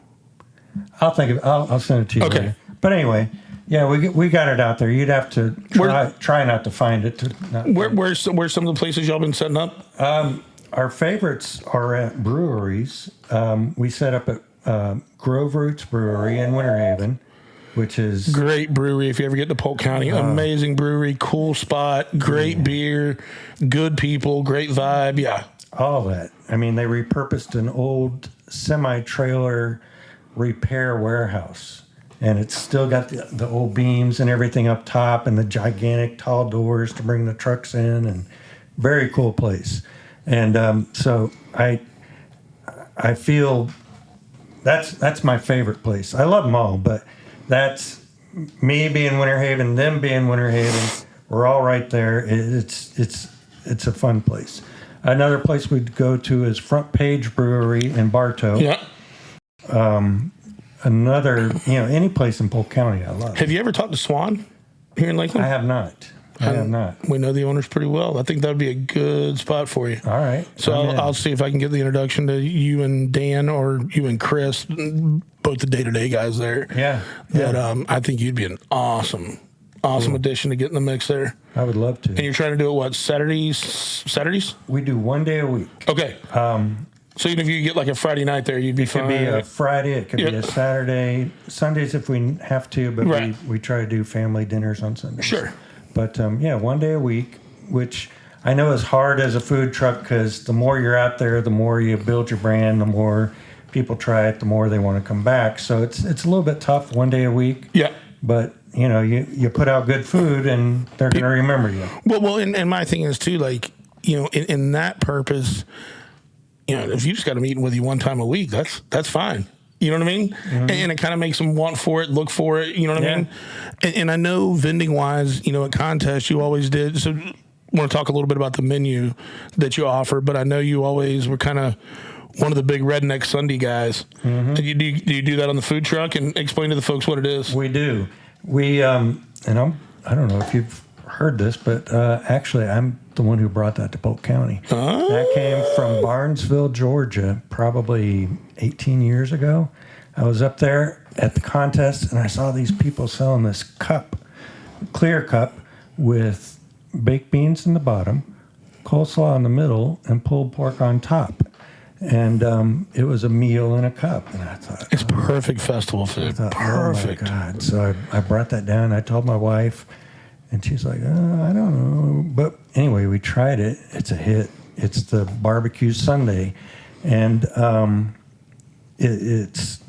Speaker 3: I'll think of it. I'll send it to you.
Speaker 1: Okay.
Speaker 3: Later. But anyway, yeah, we got it out there. You'd have to try not to find it.
Speaker 1: Where's some of the places y'all been setting up?
Speaker 3: Our favorites are at breweries. We set up at Grove Roots Brewery in Winter Haven, which is
Speaker 1: great brewery. If you ever get to Polk County, amazing brewery, cool spot, great beer, good people, great vibe. Yeah,
Speaker 3: all that. I mean, they repurposed an old semi-trailer repair warehouse, and it's still got the old beams and everything up top, and the gigantic tall doors to bring the trucks in, and very cool place. And so I feel that's my favorite place. I love them all, but that's me being Winter Haven, them being Winter Haven. We're all right there. It's a fun place. Another place we'd go to is Front Page Brewery in Bartow.
Speaker 1: Yeah.
Speaker 3: Another, any place in Polk County I love.
Speaker 1: Have you ever talked to Swan here in Lakeland?
Speaker 3: I have not.
Speaker 1: We know the owners pretty well. I think that would be a good spot for you.
Speaker 3: All right.
Speaker 1: So I'll see if I can get the introduction to you and Dan or you and Chris, both the day-to-day guys there.
Speaker 3: Yeah.
Speaker 1: That I think you'd be an awesome addition to get in the mix there.
Speaker 3: I would love to.
Speaker 1: And you're trying to do it, what, Saturdays?
Speaker 3: We do one day a week.
Speaker 1: Okay. So even if you get like a Friday night there, you'd be fine.
Speaker 3: It could be a Friday. It could be a Saturday. Sundays if we have to, but we try to do family dinners on Sundays.
Speaker 1: Sure.
Speaker 3: But, one day a week, which I know is hard as a food truck because the more you're out there, the more you build your brand, the more people try it, the more they want to come back. So it's a little bit tough one day a week.
Speaker 1: Yeah.
Speaker 3: But, you put out good food and they're going to remember you.
Speaker 1: Well, and my thing is, too, like, in that purpose, if you just got a meeting with you one time a week, that's fine. You know what I mean? Mm-hmm. And it kind of makes them want for it, look for it. You know what I mean? And I know vending wise, at contests you always did. So I want to talk a little bit about the menu that you offer, but I know you always were kind of one of the big redneck Sunday guys. Mm-hmm. Do you do that on the food truck and explain to the folks what it is?
Speaker 3: We do. We I don't know if you've heard this, but actually I'm the one who brought that to Polk County. That came from Barnesville, Georgia, probably 18 years ago. I was up there at the contest and I saw these people selling this cup, clear cup with baked beans in the bottom, coleslaw in the middle, and pulled pork on top. And it was a meal in a cup. And I thought,
Speaker 1: it's perfect festival food. Perfect.
Speaker 3: Oh my God. So I brought that down. I told my wife, and she's like, I don't know. But anyway, we tried it. It's a hit. It's the barbecue Sunday. And it's,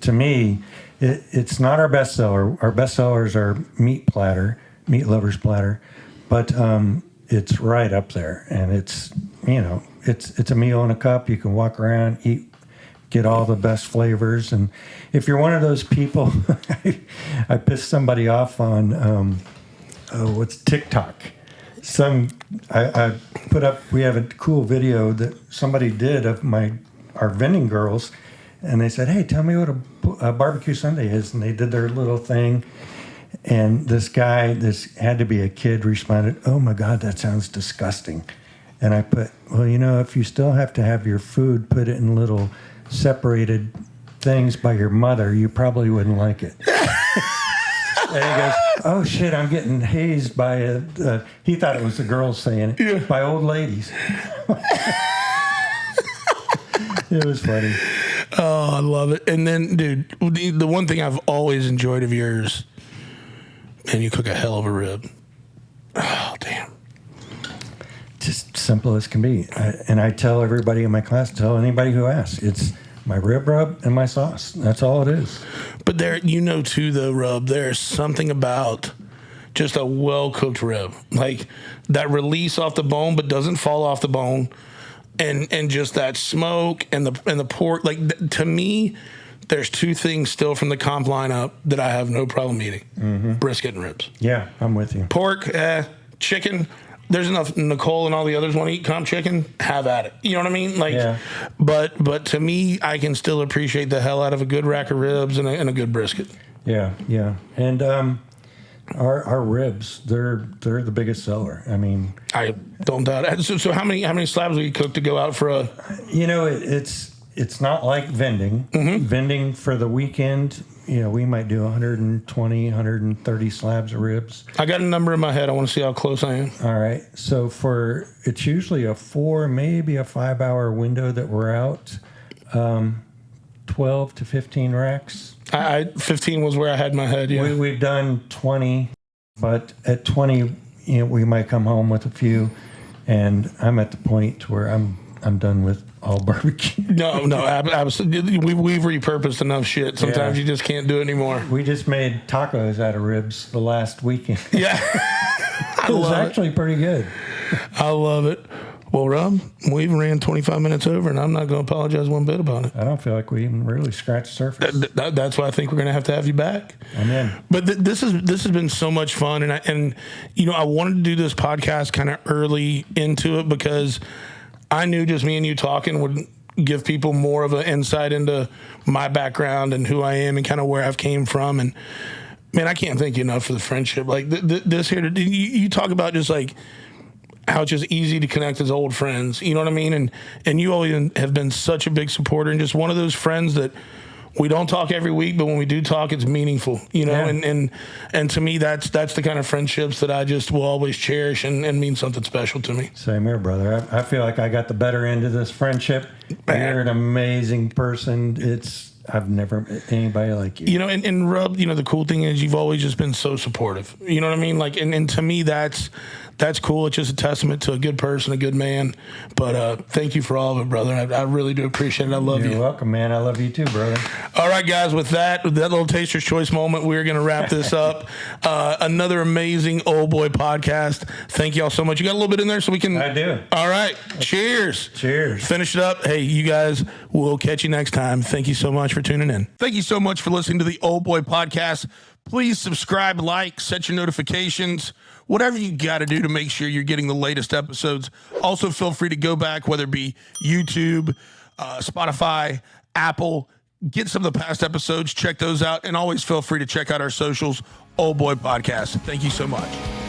Speaker 3: to me, it's not our best seller. Our best sellers are meat platter meat lover's platter, but it's right up there, and it's it's a meal in a cup. You can walk around, eat, get all the best flavors, and if you're one of those people, I pissed somebody off on what's TikTok. I put up. We have a cool video that somebody did of our vending girls, and they said, "Hey, tell me what a barbecue Sunday is," and they did their little thing. And this guy, this had to be a kid, responded, "Oh my God, that sounds disgusting." And I put, "Well, if you still have to have your food, put it in little separated things by your mother, you probably wouldn't like it." And he goes, "Oh shit, I'm getting hazed by he thought it was the girls saying it, by old ladies." It was funny.
Speaker 1: Oh, I love it. And then, dude, the one thing I've always enjoyed of yours, man, you cook a hell of a rib. Oh, damn.
Speaker 3: Just simple as can be. And I tell everybody in my class, tell anybody who asks, it's my rib rub and my sauce. That's all it is.
Speaker 1: But there, too, though, Rub, there's something about just a well-cooked rib. Like that release off the bone, but doesn't fall off the bone. And just that smoke and the pork. Like, to me, there's two things still from the comp lineup that I have no problem eating. Mm-hmm. Brisket and ribs.
Speaker 3: Yeah, I'm with you.
Speaker 1: Pork, chicken. There's enough. Nicole and all the others want to eat comp chicken. Have at it. You know what I mean? Like, yeah. But to me, I can still appreciate the hell out of a good rack of ribs and a good brisket.
Speaker 3: Yeah. And our ribs, they're the biggest seller. I mean,
Speaker 1: I don't doubt it. So how many slabs will you cook to go out for a?
Speaker 3: It's not like vending. Mm-hmm. Vending for the weekend, we might do 120, 130 slabs of ribs.
Speaker 1: I got a number in my head. I want to see how close I am.
Speaker 3: All right. So it's usually a 4, maybe a 5-hour window that we're out. 12 to 15 racks.
Speaker 1: 15 was where I had my head. Yeah.
Speaker 3: We've done 20, but at 20, we might come home with a few, and I'm at the point where I'm done with all barbecue.
Speaker 1: No, absolutely. We've repurposed enough shit. Sometimes you just can't do it anymore.
Speaker 3: We just made tacos out of ribs the last weekend.
Speaker 1: Yeah.
Speaker 3: It was actually pretty good.
Speaker 1: I love it. Well, Rob, we even ran 25 minutes over, and I'm not going to apologize one bit about it.
Speaker 3: I don't feel like we even really scratched the surface.
Speaker 1: That's why I think we're going to have you back.
Speaker 3: I'm in.
Speaker 1: But this has been so much fun, and I wanted to do this podcast kind of early into it because I knew just me and you talking would give people more of an insight into my background and who I am and kind of where I've came from. And man, I can't thank you enough for the friendship. Like this here, you talk about just like how it's just easy to connect as old friends. You know what I mean? And you always have been such a big supporter and just one of those friends that we don't talk every week, but when we do talk, it's meaningful,
Speaker 3: Yeah.
Speaker 1: And to me, that's the kind of friendships that I just will always cherish and mean something special to me.
Speaker 3: Same here, brother. I feel like I got the better end of this friendship. You're an amazing person. I've never met anybody like you.
Speaker 1: And Rub, the cool thing is you've always just been so supportive. You know what I mean? Like, and to me, that's cool. It's just a testament to a good person, a good man. But thank you for all of it, brother. I really do appreciate it. I love you.
Speaker 3: You're welcome, man. I love you too, brother.
Speaker 1: All right, guys, with that little Taster's Choice moment, we're going to wrap this up. Another amazing Old Boy podcast. Thank you all so much. You got a little bit in there so we can...
Speaker 3: I do.
Speaker 1: All right. Cheers.
Speaker 3: Cheers.
Speaker 1: Finish it up. Hey, you guys, we'll catch you next time. Thank you so much for tuning in. Thank you so much for listening to the Old Boy podcast. Please subscribe, like, set your notifications, whatever you got to do to make sure you're getting the latest episodes. Also, feel free to go back, whether it be YouTube, Spotify, Apple, get some of the past episodes, check those out, and always feel free to check out our socials, Old Boy Podcast. Thank you so much.